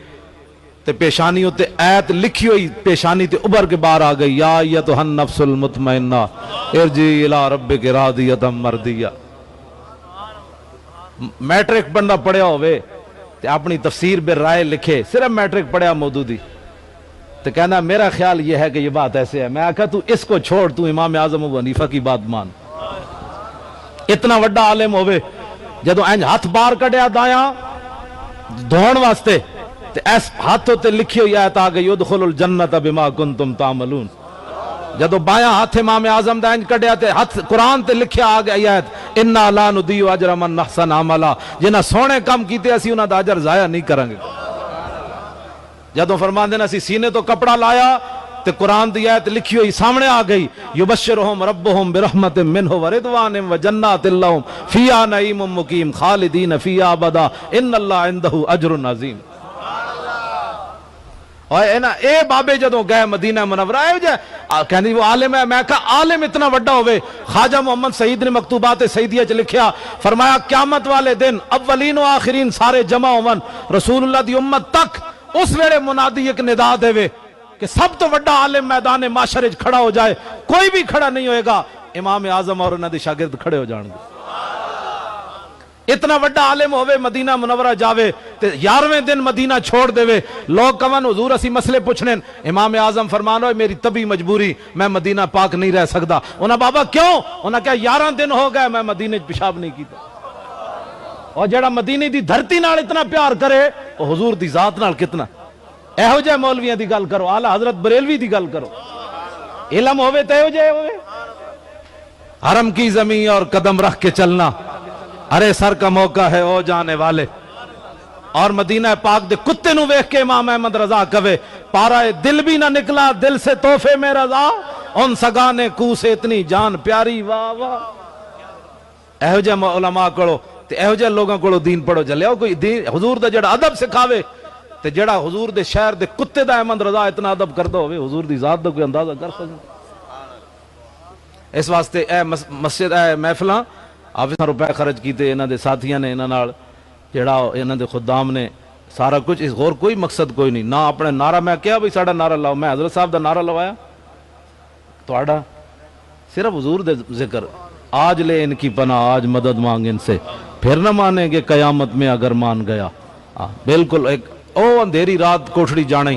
S1: تے پیشانی ہوتے ایت لکھی ہوئی پیشانی تے ابھر کے باہر آ گئی، یا ایتھا النفس المطمئنہ ارجعی الی ربک راضیۃ مرضیہ. میٹرک بندہ پڑھیا ہوئے تے اپنی تفسیر بے رائے لکھے، صرف میٹرک پڑھیا مودودی تو کہنا میرا خیال یہ ہے کہ یہ بات ایسے ہے. میں آکھا تو اس کو چھوڑ، تو امام اعظم ابو حنیفہ کی بات مان. اتنا وڈا عالم ہوئے جدو اینج ہاتھ بار کڑیا دایاں دھون واسطے تے ایس ہاتھوں تے لکھی ہوئی آیت آ گئی ادخلوا الجنت بما کنتم تعملون. جدو بایا ہاتھ امام اعظم دا انج کڈیا تے ہاتھ قرآن تے لکھیا آ گئی آیت انا لا نضیع اجر من احسن عملا، جنہاں سونے کام کیتے اسی انہاں دا اجر ضائع نہیں کریں گے۔ جدو فرماندے نے اسی سینے تو کپڑا لایا تے قرآن دی آیت لکھی ہوئی سامنے آ گئی، یبشرہم ربہم برحمت منہ ورضوان وجنات لہم فیہا نعیم مقیم خالدین فیہا ابدا ان اللہ عندہ اجر عظیم۔ اور اے بابے جدوں گئے مدینہ منورہ اے جائے کہنی وہ عالم ہے، میں کہا عالم اتنا وڈا ہوئے۔ خواجہ محمد سعید نے مکتوبات سعیدیہ چ لکھیا، فرمایا قیامت والے دن اولین و آخرین سارے جمع ہون رسول اللہ دی امت تک، اس ویلے منادی ایک ندا دے وے کہ سب تو وڈا عالم میدان معاشر وچ کھڑا ہو جائے، کوئی بھی کھڑا نہیں ہوئے گا، امام اعظم اور انہاں دے شاگرد کھڑے ہو جان گے۔ اتنا وڈا عالم ہوئے مدینہ منورہ جاوے تے 11ویں دن مدینہ چھوڑ دے وے، لوگ کہون حضور اسی مسئلے پوچھنے، امام اعظم فرمان ہوئے میری طبی مجبوری میں مدینہ پاک نہیں رہ سکتا۔ انہاں بابا کیوں؟ انہاں کہا 11 دن ہو گئے میں مدینہ پیشاب نہیں کیتا۔ اور جڑا مدینہ دی دھرتی نال اتنا پیار کرے وہ حضور دی ذات نال کتنا۔ ایہو جے مولویاں دی گل کرو، اعلی حضرت بریلوی دی گل کرو، علم ہوئے تے ایہو جے ہوئے۔ حرم کی زمین اور قدم رکھ کے چلنا، ارے سر کا موقع ہے او جانے والے۔ اور مدینہ پاک دے کتے نو ویکھ کے امام احمد رضا کہے، پارا دل بھی نہ نکلا دل سے تحفے میں رضا، ان سگانے کو سے اتنی جان پیاری واہ واہ۔ ایہو جے علماء کولو تے ایہو جے لوگاں کولو دین پڑھو چلے او کوئی دین حضور دا جڑا ادب سکھاوے تے جڑا حضور دے شہر دے کتے دا احمد رضا اتنا ادب کردہ ہوئے، حضور دی ذات دا کوئی اندازہ کر سکتے۔ اس واسطے اے مسجد اے محفلاں آپ روپے خرچ کیتے انہاں دے ساتھیاں نے، انہاں نال جڑا انہاں دے خدام نے سارا کچھ، اس غور کوئی مقصد کوئی نہیں، نہ اپنے نعرہ میں کیا بھئی ساڑا نعرہ لاؤ، میں حضرت صاحب دا نعرہ لوایا توڑا صرف حضور دے ذکر، آج لے ان کی پناہ آج مدد مانگ ان سے، پھر نہ مانیں گے قیامت میں اگر مان گیا۔ بالکل ایک او اندھیری رات کوٹھڑی جانے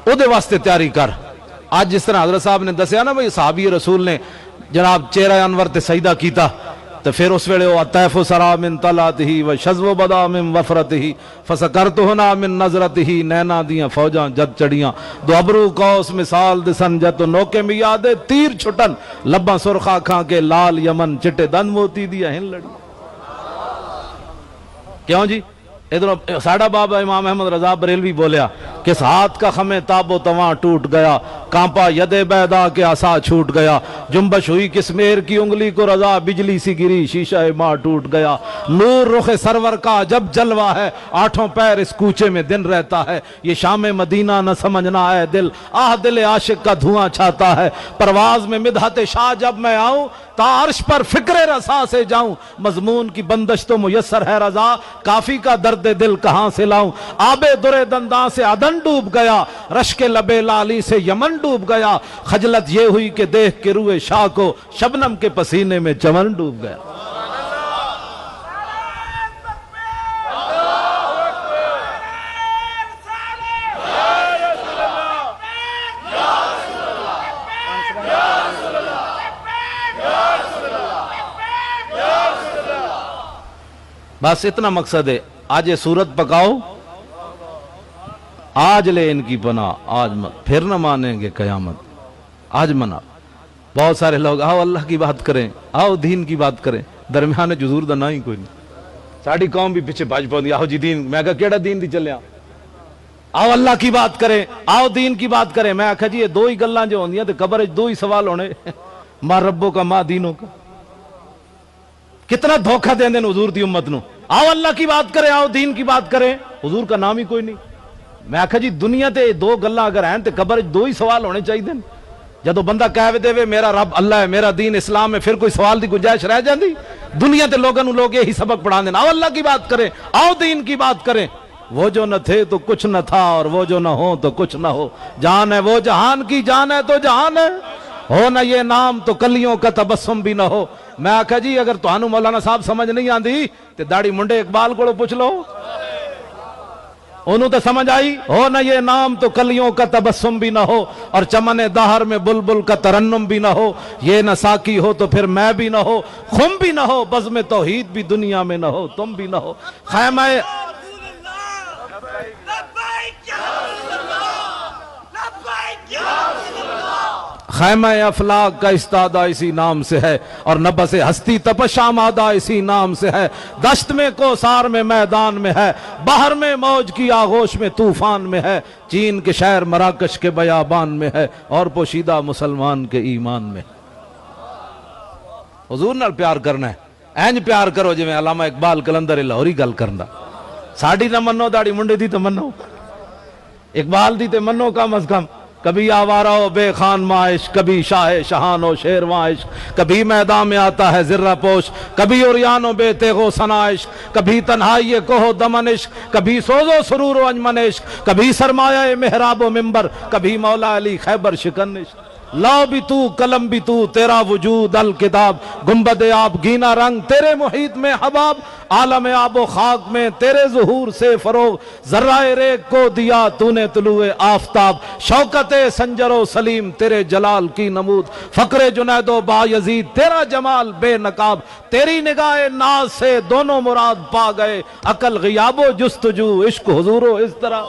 S1: او دے واسطے تیاری کر۔ آج جس طرح حضرت صاحب نے دسیا نا بھئی صحابی رسول نے جناب چہرہ انور تے سجدہ کیتا تو پھر اس ویلے وہ طیف سرا من طلعتہ و شذو بدا من وفرتہ فسکرتہنا من نظرتہ، نینا دیاں فوجاں جد چڑیاں دو ابرو قوس مثال دسن جد نوکے میں یادے تیر چھٹن لباں سرخا کھاں کے لال یمن چٹے دن موتی دیا ہن لڑی۔ کیوں جی؟ ادھر ساڑھا بابا امام احمد رضا بریلوی بولیا کس ہاتھ کا خمیں تاب و تواں ٹوٹ گیا، کانپا ید بیدا کے عصا چھوٹ گیا، جنبش ہوئی کس میر کی انگلی کو رضا، بجلی سی گری شیشہ ماں ٹوٹ گیا، نور رخ سرور کا جب جلوہ ہے، آٹھوں پیر اس کوچے میں دن رہتا ہے، یہ شام مدینہ نہ سمجھنا ہے دل، آہ دل عاشق کا دھواں چھاتا ہے، پرواز میں مدحت شاہ جب میں آؤں تا عرش پر فکر رسا سے جاؤں، مضمون کی بندش تو میسر ہے رضا، کافی کا درد دل کہاں سے لاؤں، آب در دنداں سے عدن ڈوب گیا، رشک لب لالی سے یمن ڈوب گیا، خجلت یہ ہوئی کہ دیکھ کے روئے شاہ کو شبنم کے پسینے میں چمن ڈوب گیا۔ بس اتنا مقصد ہے، آج یہ صورت پکاؤ، آج لے ان کی پناہ آج پھر نہ مانیں گے قیامت، آج منا۔ بہت سارے لوگ آؤ اللہ کی بات کریں، آؤ دین کی بات کریں، درمیان حضور دا نہ ہی کوئی نہیں۔ ساڑی قوم بھی پیچھے بھاج پاؤں دی، آؤ جی دین، میں کہا کیڑا دین دی چلے آؤ اللہ کی بات کریں، آؤ دین کی بات کریں۔ میں کہا جی یہ دو ہی گلاں جو ہوندیاں تے قبر وچ دو ہی سوال ہونے، ماں ربوں کا ماں دینوں کا۔ کتنا دھوکہ دیں دیں حضور دی امت نو، آؤ اللہ کی بات کریں، آؤ دین کی بات کریں، حضور کا نام ہی کوئی نہیں۔ میں کہا جی دنیا تے دو گلاں اگر ہیں تے قبر دو ہی سوال ہونے چاہیے دیں۔ جدو بندہ کہہ دے وے میرا رب اللہ ہے، میرا دین اسلام ہے، پھر کوئی سوال دی گنجائش رہ جاندی؟ دنیا تے لوگوں لوگ یہی سبق پڑھا دیں، آؤ اللہ کی بات کریں، آؤ دین کی بات کریں۔ وہ جو نہ تھے تو کچھ نہ تھا، اور وہ جو نہ ہو تو کچھ نہ ہو، جان ہے وہ جہان کی جان ہے تو جہان ہے، ہو نہ یہ نام تو کلیوں کا تبسم بھی نہ ہو۔ میں آکھا جی اگر تہانوں مولانا صاحب سمجھ نہیں آندی تے داڑھی منڈے اقبال کو پوچھ لو، انہوں تو سمجھ آئی، ہو نہ یہ نام تو کلیوں کا تبسم بھی نہ ہو، اور چمن دہر میں بلبل کا ترنم بھی نہ ہو، یہ نہ ساکی ہو تو پھر میں بھی نہ ہو، خم بھی نہ ہو، بزم توحید بھی دنیا میں نہ ہو، تم بھی نہ ہو، خیمہ خیمہ افلاک کا استادہ اسی نام سے ہے، اور نبض ہستی تپش آمادہ اسی نام سے ہے، دشت میں کوثار میں میدان میں ہے، بحر میں موج کی آغوش میں طوفان میں ہے، چین کے شہر مراکش کے بیابان میں ہے، اور پوشیدہ مسلمان کے ایمان میں۔ حضور نال پیار کرنا ہے، اینج پیار کرو جی میں علامہ اقبال کلندر لاہوری گل کرنا، ساڑی نہ منو داڑی منڈے دی تو منو، اقبال دی تے منو کم از کم۔ کبھی آوارہ و بے خان معاش، کبھی شاہ شہان و شیروان عشق، کبھی میدان میں آتا ہے ذرہ پوش، کبھی عریان و بے تیغ و ثنا عشق، کبھی تنہائی کوہ و دمن عشق، کبھی سوز و سرور و انجمن عشق، کبھی سرمایہ محراب و منبر، کبھی مولا علی خیبر شکن عشق۔ لاؤ بھی تو قلم بھی تو، تیرا وجود الکتاب، گنبد آب گینا رنگ تیرے محیط میں حباب، عالم آب و خاک میں تیرے ظہور سے فروغ، ذرہ ریگ کو دیا تو نے طلوع آفتاب، شوکت سنجر و سلیم تیرے جلال کی نمود، فقر جنید و بایزید تیرا جمال بے نقاب، تیری نگاہ ناز سے دونوں مراد پا گئے، عقل غیاب و جستجو عشق حضور و اس طرح۔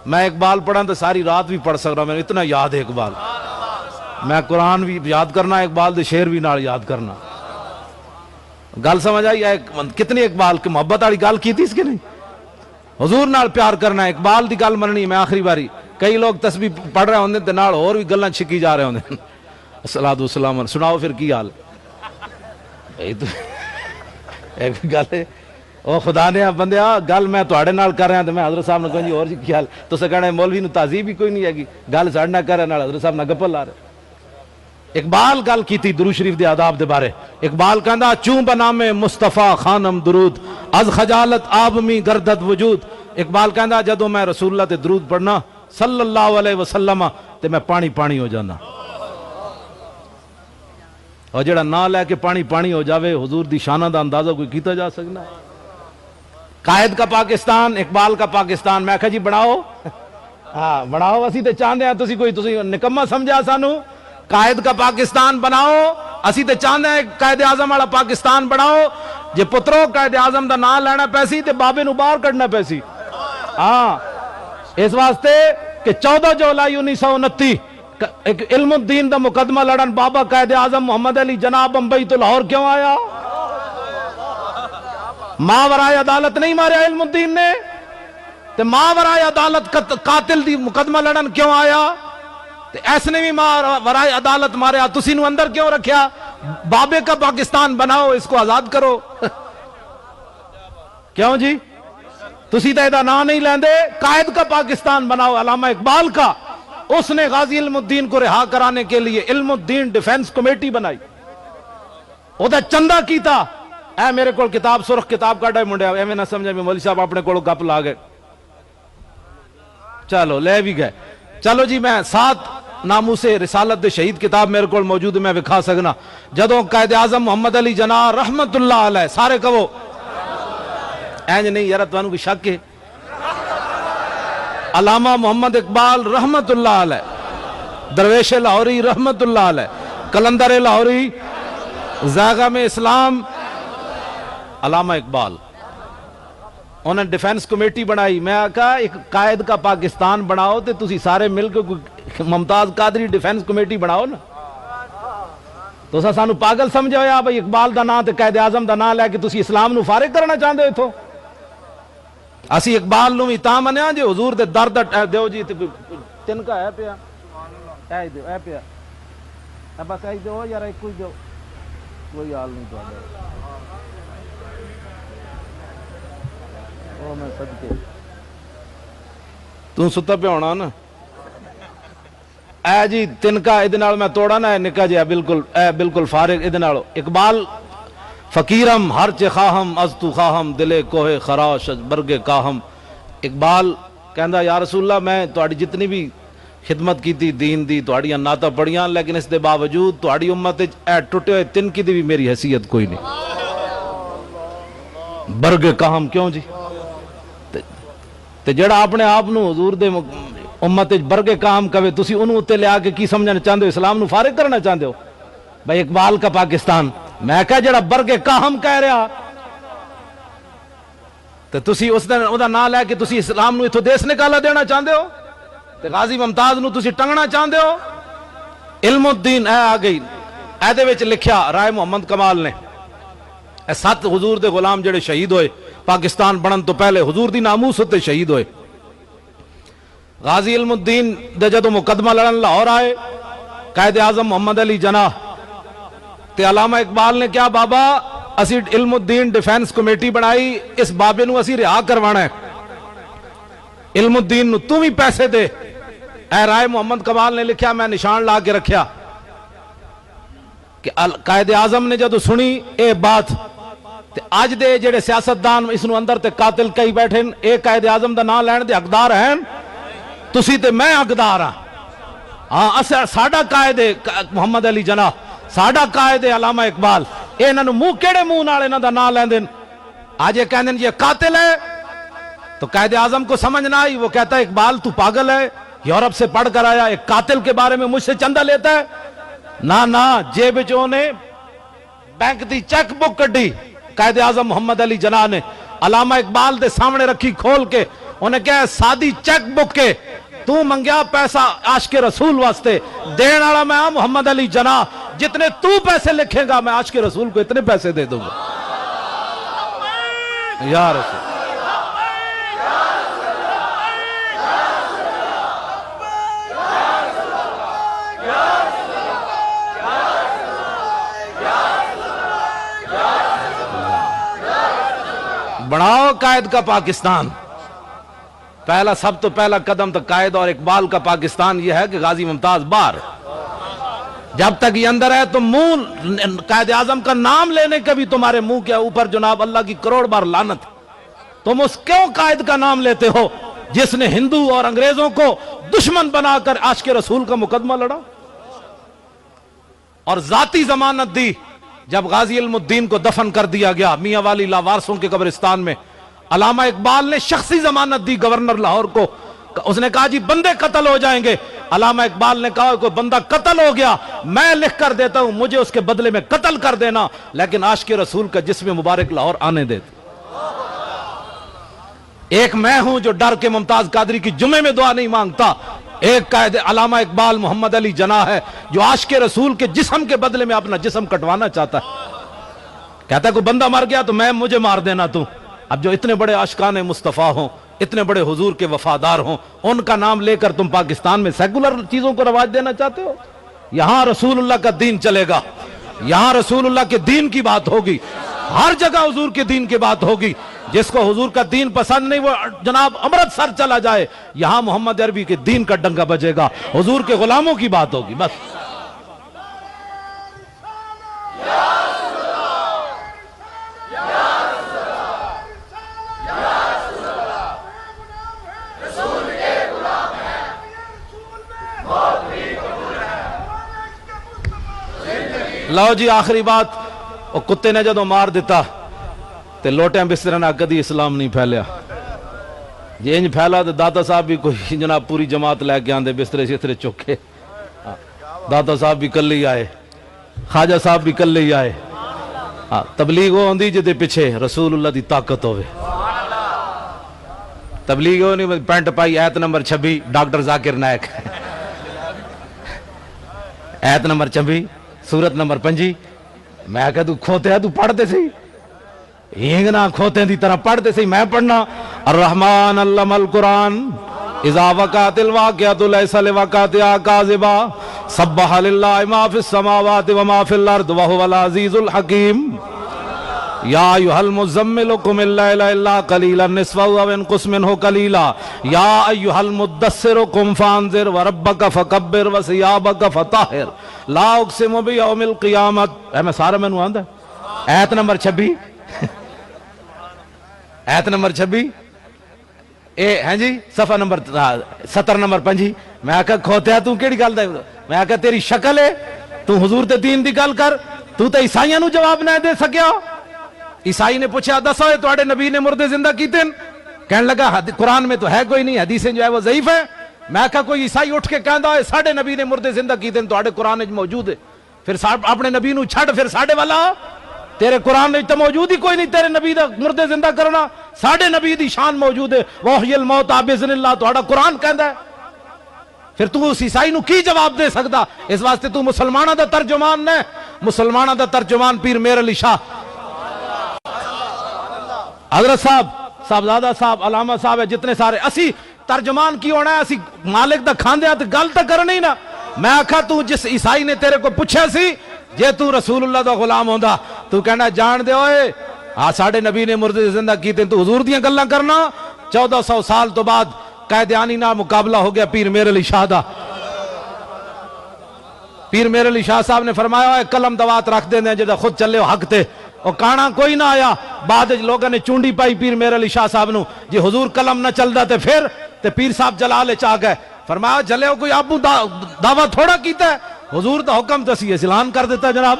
S1: میں اقبال پڑھا تو ساری رات بھی پڑھ سک رہا ہوں، میں اتنا یاد ہے اقبال، میں قرآن بھی یاد کرنا، اقبال دے شعر بھی نال یاد کرنا۔ گل سمجھ آئی؟ کتنی اقبال کی محبت والی گل کی تھی اس کے نہیں؟ حضور نال پیار کرنا ہے، اقبال دی گل مننی۔ میں آخری باری کئی لوگ تسبیح پڑھ رہے ہوندے تے نال اور بھی گلاں چھکی جا رہے ہوندے، الصلاۃ والسلام، سناؤ پھر کی حال ایک گل ہے، او خدا نے بندیا گل میں تواڈے نال کر رہا تے میں حضرت صاحب نے کہا جی اور جی کی حال، تساں کہنا مولوی نو تہذیب ہی کوئی نہیں ہے، گل ساڈے نال کر رہے نال حضرت صاحب نال گپل لا رہے۔ اقبال گل کیتی درود شریف دے آداب دے بارے، اقبال کہندا چوں بنام مصطفیٰ خانم درود، از خجالت آب می گردد وجود۔ اقبال کہندا جدوں میں رسول اللہ تے درود پڑھنا صلی اللہ علیہ وسلم تے میں پانی پانی ہو جانا، اور جڑا نہ لے کے پانی پانی ہو جاوے حضور دی شانہ دا اندازہ کوئی کیتا جا سکنا؟ قائد کا پاکستان، اقبال کا پاکستان، میں کہا جی بناؤ، ہاں بناؤ، اسی تے چاہندے ہیں تسی نکما سمجھا سانو، قائد کا پاکستان بناؤ، اسی تے چاہندے ہیں قائد اعظم والا پاکستان بناؤ، جے پترو قائد اعظم دا نام لینا پیسی تے بابے نو باہر کڈنا پیسی۔ ہاں اس واسطے کہ 14 جولائی 1929 ایک علم الدین دا مقدمہ لڑن بابا قائد اعظم محمد علی جناب بمبئی تو لاہور کیوں آیا؟ ماورائے عدالت نہیں ماریا علم الدین نے، تے ماورائے عدالت قاتل دی مقدمہ لڑن کیوں آیا؟ تے ایس نے بھی ماورائے عدالت ماریا، تسی نو اندر کیوں رکھیا؟ بابے کا پاکستان بناؤ، اس کو آزاد کرو۔ کیوں جی؟ تسی تے دا نام نہیں لیندے، قائد کا پاکستان بناؤ، علامہ اقبال کا۔ اس نے غازی علم الدین کو رہا کرانے کے لیے علم الدین ڈیفنس کمیٹی بنائی، او دا چندہ کیتا۔ اے میرے کول کتاب سرخ کتاب کاٹا ہے منڈیا، اے میں نہ سمجھا بھی مولوی صاحب اپنے کولو گپ لا گئے، چلو لے بھی گئے۔ چلو جی میں 7 ناموس رسالت دے شہید کتاب میرے کول موجود ہے، میں وکھا سکنا۔ جدوں قائد اعظم محمد علی جناح رحمت اللہ علیہ، سارے کہو اینج نہیں یار تانوں کوئی شک ہے، علامہ محمد اقبال رحمت اللہ علیہ، درویش لاہوری رحمت اللہ علیہ، کلندر لاہوری، زاغم اسلام، علامہ اقبال، انہوں نے ڈیفنس کمیٹی بنائی۔ میں کہا ایک قائد کا پاکستان بناؤ تے تسی سارے مل کے ممتاز قادری ڈیفنس کمیٹی بناؤ نا، تو سانو پاگل سمجھا ہویا بھائی اقبال دا نام تے قائد اعظم دا نام لے کے تسی اسلام نو فارغ کرنا چاہندے ہو اتھوں؟ اسی اقبال نو بھی تاں منیا جے حضور دے درد دیو جی تن کا ہے پیا، اے دیو اے پیا، اے بس اے دیو یار ایک کوئی دیو، کوئی حال نہیں تو او میں صدقے تو ستا پہ ہونا نا، اے جی تن کا ادھے نال میں توڑا نا، اے نکا جی بالکل فارغ ادھے نالو۔ اقبال فقیرم ہر چے خواہم از تو خواہم دلے کوہ خراش برگے کاہم۔ اقبال کہندا یا رسول اللہ میں تہاڈی جتنی بھی خدمت کیتی دین دی، تہاڈیاں نعتاں پڑھیاں، لیکن اس دے باوجود تہاڈی امت وچ اے ٹٹے ہوئے تنکی دی بھی میری حیثیت کوئی نہیں۔ برگے کاہم کیوں جی؟ تے جڑا اپنے آپ نو حضور دے امت وچ برگے کاہم کہے، تسی انہوں تے لے آ کے کی سمجھنا چاہندے ہو؟ اسلام نو فارغ کرنا چاہندے ہو؟ بھائی اقبال کا پاکستان، میں کہا جڑا برگے کاہم کہہ رہا تے تسی اس دا نام لے کے تسی اسلام نو اتھوں دیس نکالا دینا چاہندے ہو؟ تے غازی ممتاز نو تسی ٹنگنا چاہندے ہو؟ علم الدین اے آ گئی، اے دے وچ لکھیا رائے محمد کمال نے، اے 7 حضور دے غلام جڑے شہید ہوئے پاکستان بنن تو پہلے، حضور دی ناموس تے شہید ہوئے۔ غازی علم الدین دے جدوں مقدمہ لڑن لاہور آئے، قائد اعظم محمد علی جناح تے علامہ اقبال نے کیا بابا اسی علم الدین ڈیفینس کمیٹی بنائی، اس بابے نو اسی رہا کروانا ہے، علم الدین نو تم ہی پیسے دے۔ اے رائے محمد کمال نے لکھیا، میں نشان لا کے رکھیا کہ قائد اعظم نے جدو سنی اے بات تے آج دے جڑے سیاستدان اس نو اندر تے قاتل کئی بیٹھے اے قائد اعظم دا نام لین دے حقدار ہیں، تسی تے میں حقدار ہاں، ساڈا قائد محمد علی جناح، ساڈا قائد علامہ اقبال، اے انہاں نو منہ کیڑے منہ نال انہاں دا نام لیندے، آج یہ کہندے یہ قاتل ہے، تو قائد اعظم کو سمجھ نہ آئی، وہ کہتا ہے اقبال تو پاگل ہے، یورپ سے پڑھ کر آیا، ایک قاتل کے بارے میں مجھ سے چندہ لیتا ہے؟ نہ جیب جو نے بینک دی چیک بک کڈی قائد اعظم محمد علی جناح نے علامہ اقبال دے سامنے رکھی کھول کے، انہیں کہا سادی چیک بک کے تو منگیا پیسہ عاشق رسول واسطے، دین والا میں محمد علی جناح، جتنے تو پیسے لکھے گا میں عاشق رسول کو اتنے پیسے دے دوں گا۔ یا رسول بناؤ قائد کا پاکستان۔ پہلا سب تو پہلا قدم تو قائد اور اقبال کا پاکستان یہ ہے کہ غازی ممتاز باہر، جب تک یہ اندر ہے تو منہ قائد اعظم کا نام لینے کے بھی تمہارے منہ کے اوپر جناب اللہ کی کروڑ بار لعنت۔ تم اس کیوں قائد کا نام لیتے ہو جس نے ہندو اور انگریزوں کو دشمن بنا کر عاشق رسول کا مقدمہ لڑا اور ذاتی ضمانت دی؟ جب غازی علم الدین کو دفن کر دیا گیا میاں والی لاوارسوں کے قبرستان میں، علامہ اقبال نے شخصی ضمانت دی گورنر لاہور کو، اس نے کہا جی بندے قتل ہو جائیں گے، علامہ اقبال نے کہا کوئی بندہ قتل ہو گیا میں لکھ کر دیتا ہوں، مجھے اس کے بدلے میں قتل کر دینا، لیکن عاشق رسول کا جسم مبارک لاہور آنے دیتا۔ ایک میں ہوں جو ڈر کے ممتاز قادری کی جمعے میں دعا نہیں مانگتا، ایک قائد علامہ اقبال محمد علی جناح ہے جو عاشق رسول کے جسم کے بدلے میں اپنا جسم کٹوانا چاہتا ہے، کہتا ہے کوئی بندہ مر گیا تو مجھے مار دینا تو۔ اب جو اتنے بڑے عاشقان مصطفیٰ ہوں، اتنے بڑے حضور کے وفادار ہوں، ان کا نام لے کر تم پاکستان میں سیکولر چیزوں کو رواج دینا چاہتے ہو؟ یہاں رسول اللہ کا دین چلے گا، یہاں رسول اللہ کے دین کی بات ہوگی، ہر جگہ حضور کے دین کی بات ہوگی۔ جس کو حضور کا دین پسند نہیں وہ جناب امرتسر چلا جائے، یہاں محمد عربی کے دین کا ڈنگا بجے گا، حضور کے غلاموں کی بات ہوگی بس۔ لو جی آخری بات، وہ کتے نے جدو مار دیتا تے لوٹیں بستر نہ کدی اسلام نہیں پھیلیا، جی انج پھیلا تو داتا صاحب بھی کوئی جناب پوری جماعت لے کے آندے بسترے شسترے چکے، داتا صاحب بھی کلے ہی آئے، خواجہ صاحب بھی کلے ہی آئے، تبلیغ وہ ہوندی جدے پیچھے رسول اللہ دی طاقت ہوئے، تبلیغ وہ نہیں پینٹ پائی ایت نمبر 26 ڈاکٹر ذاکر نائک، ایت نمبر 26 سورت نمبر 5، میں کہا تو کھوتے ہے تو پڑھتے سی، ہینگنا کھوتے دی طرح پڑھتے سی، میں پڑھنا الرحمن علم القرآن اذا وقعت الواقعۃ لیس لوقعتها کاذبا سبح للہ ما فی السماوات وما فی الارض وہو العزیز الحکیم یا ایھا المزمل قم اللیل الا قلیلا نصفہ او انقص منہ قلیلا یا ایھا المدثر قم فانذر وربک فکبر وثیابک فطہر لا اقسم بیوم القیامت۔ میں سارا میں نو آندہ ایت نمبر 26 ایت نمبر 26 ہیں جی صفحہ نمبر 70 نمبر 5۔ میں آکھا کھوتیا تو کیڑی گل دے، میں آکھا تیری شکل ہے تو حضور تے دین دی گل کر، تو تے عیسائیاں نو جواب نہ دے سکیا۔ عیسائی نے پوچھا دسو تواڈے نبی نے مردے زندہ کیتے؟ کہنے لگا قرآن میں تو ہے کوئی نہیں، حدیثیں جو ہے وہ ضعیف ہے۔ میں کہا کوئی عیسائی اٹھ کے کہندا ہے ساڈے نبی نے مردے زندہ کیتے تواڈے قرآن وچ موجود ہے، پھر اپنے نبی نو چھڈ پھر ساڈے والا، تیرے قرآن وچ تے موجود ہی کوئی نہیں تیرے نبی دا مردے زندہ کرنا، ساڈے نبی دی شان موجود ہے، وحی الموت باذن اللہ تہاڈا قرآن کہندا ہے۔ پھر تو اس عیسائی نو کی جواب دے سکدا؟ اس واسطے تو مسلمانہ دا ترجمان نے، مسلمانہ دا ترجمان پیر میر علی شاہ حضرت صاحب، صاحبزادہ صاحب، علامہ صاحب ہے، جتنے سارے اسی ترجمان کی ہونا ہے، اسی مالک دا کھاندے آتے گل تا کرنا ہی نا۔ میں آکھا تو جس عیسائی نے تیرے کو پوچھا سی جے تو رسول اللہ دا غلام ہوندا تو کہنا جان دے ہوئے ساڑھے نبی نے مردے زندہ کیتے تو حضور دیاں گلاں کرنا۔ 1400 سال تو بعد قائدیانی نال مقابلہ ہو گیا پیر میر علی شاہ دا۔ پیر میر علی شاہ صاحب نے فرمایا قلم دوات رکھ دیں جدہ خود چلے ہو حق تے، اور کانا کوئی نہ آیا۔ بعد لوگوں نے چونڈی پائی پیر میر علی شاہ صاحب نو، جی حضور قلم نہ چل دا تے پھر تے پیر صاحب جلالے چاہ گئے۔ فرمایا جلے ہو کوئی آبو دعویٰ تھوڑا کیتا ہے، حضور دا حکم تسی اعلان کر دیتا ہے جناب۔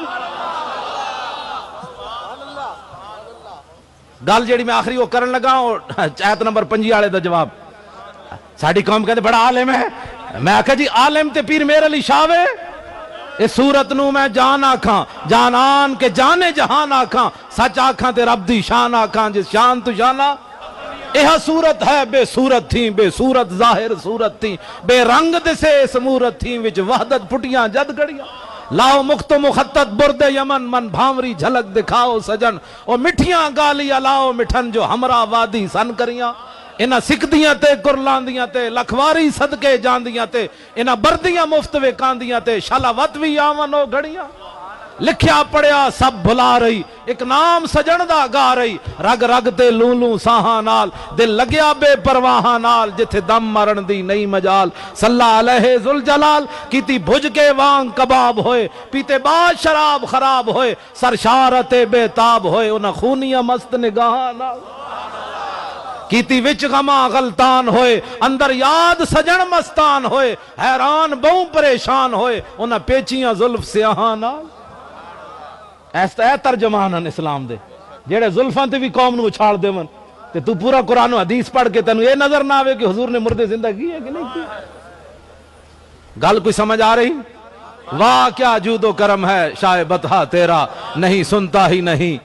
S1: گل جیڑی میں آخری وہ کرن لگا آیت نمبر 5 والے دا جواب۔ ساڑی قوم کہتے بڑا عالم ہے، میں آکھا جی عالم تے پیر میر علی شاہ وے، اس صورت نو میں جان آکھاں، جانان کے جانے جہان آکھاں، سچ آکھاں تے رب دی شان آکھاں، جس شان تو جانا یہ صورت ہے بے صورت تھی، بے صورت ظاہر صورت تھی، بے رنگ دسے اس مورت تھی، وچ وحدت پھٹیاں جد گڑیاں، لاؤ مخت و مخطط برد یمن، من بھامری جھلک دکھاؤ سجن، اور مٹھیاں گالیاں لاؤ مٹھن جو ہمراہ وادی سن کریاں، انہاں سکدیاں تے کرلاندیاں تے لکھواری صدقے جاندیاں تے انہاں بردیاں مفت وکاندیاں تے شلاوت بھی آون او گھڑیاں، لکھیا پڑھیا سب بھلا رہی، ایک نام سجن دا گا رہی، رگ رگ تے لوں لوں ساہاں نال، دل لگیا بے پرواہاں نال، جتھے دم مرن دی نئی مجال، صلی علیہ ذوالجلال، کیتی بھج کے وانگ کباب ہوئے، پیتے بعد شراب خراب ہوئے، سرشارت بے تاب ہوئے، انہاں خونیاں مست نگاہاں نال، کیتی وچ غماں غلطان ہوئے، اندر یاد سجن مستان ہوئے، حیران بہوں پریشان ہوئے، انہاں پیچیاں زلف سیاہاں نال۔ ایسا ہے ترجمان اسلام دے جیڑے زلفاں تے بھی قوم نو چھاڑ دے من تے تو پورا قرآن و حدیث پڑھ کے تنو یہ نظر نہ آوے کہ حضور نے مردے زندہ کی ہے کہ نہیں کی۔ گل کوئی سمجھ آ رہی؟ واہ کیا جود و کرم ہے شاہ بطحہ تیرا، نہیں سنتا ہی نہیں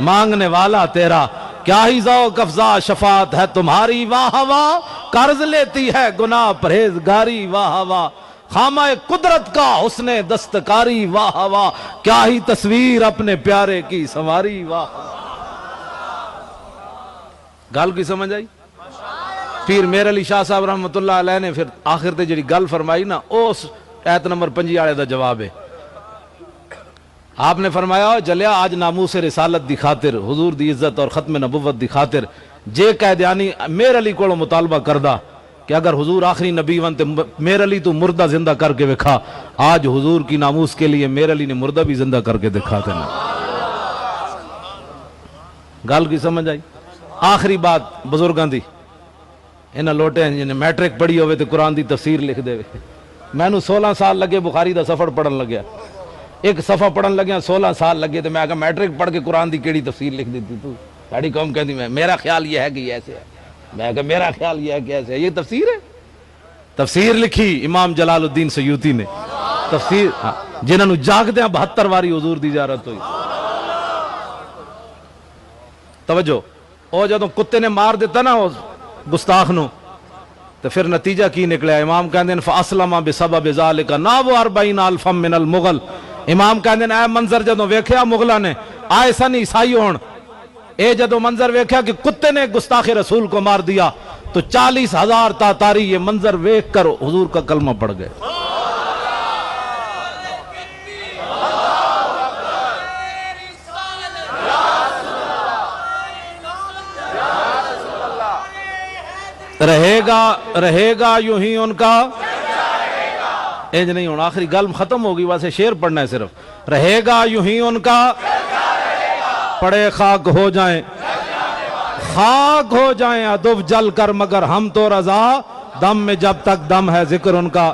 S1: مانگنے والا تیرا، کیا ہی ذوق افزا شفاعت ہے تمہاری، واہ واہ قرض لیتی ہے گناہ پرہیزگاری، واہ واہ خامہ قدرت کا حسن دستکاری، واہ واہ کیا ہی تصویر اپنے پیارے کی سنواری، واہ۔ گل کی سمجھ آئی؟ پیر میر علی شاہ صاحب رحمت اللہ علیہ نے پھر آخر تے جڑی گل فرمائی نا اس آیت نمبر 5 والے دا جواب ہے۔ آپ نے فرمایا جلیا آج ناموس رسالت دی خاطر، حضور دی عزت اور ختم نبوت دی خاطر جے قائدیانی میر علی کو مطالبہ کردہ کہ اگر حضور آخری نبی ون تے میر علی تو مردہ زندہ کر کے وکھا، آج حضور کی ناموس کے لیے میر علی نے مردہ بھی زندہ کر کے دکھاتے نا۔ گل کی سمجھ آئی؟ آخری بات بزرگاں دی انہاں لوٹے جنہیں میٹرک پڑھی ہوئے تے قرآن دی تفسیر لکھ دے وے، میں نو 16 سال لگے بخاری دا سفر پڑھن لگیا، ایک صفحہ پڑھن لگیا 16 سال لگے تے میں کہا میٹرک پڑھ کے قرآن دی کیڑی تفسیر لکھ دیتی تو؟ ساڑی قوم کہتی میرا خیال یہ ہے کہ یہ ایسے ہے، میں کہا میرا خیال یہ ہے کہ ایسے ہے، یہ تفسیر ہے؟ تفسیر لکھی امام جلال الدین سیوطی نے، تفسیر جنہاں نو جاگدے ہیں 72 واری حضور دی زیارت ہوئی۔ توجہ، او جدوں کتے نے مار دیتا نا گستاخ نو تو پھر نتیجہ کی نکلیا، امام کہندے فاسلم بسبب ذالک ناو 40,000 من المغل، امام کہندے اے منظر جدوں ویکھیا مغلاں نے آئے سن عیسائی ہون، اے جدوں منظر ویکھیا کہ کتے نے گستاخ رسول کو مار دیا تو 40,000 تاتاری یہ منظر ویکھ کر حضور کا کلمہ پڑھ گئے۔ رہے گا یوں ہی ان کا ایج نہیں ہونا، آخری گل ختم ہوگی، واسے شعر پڑھنا ہے صرف، رہے گا یوں ہی ان کا پڑے خاک ہو جائیں، خاک ہو جائیں ادب جل کر، مگر ہم تو رضا، دم میں جب تک دم ہے ذکر ان کا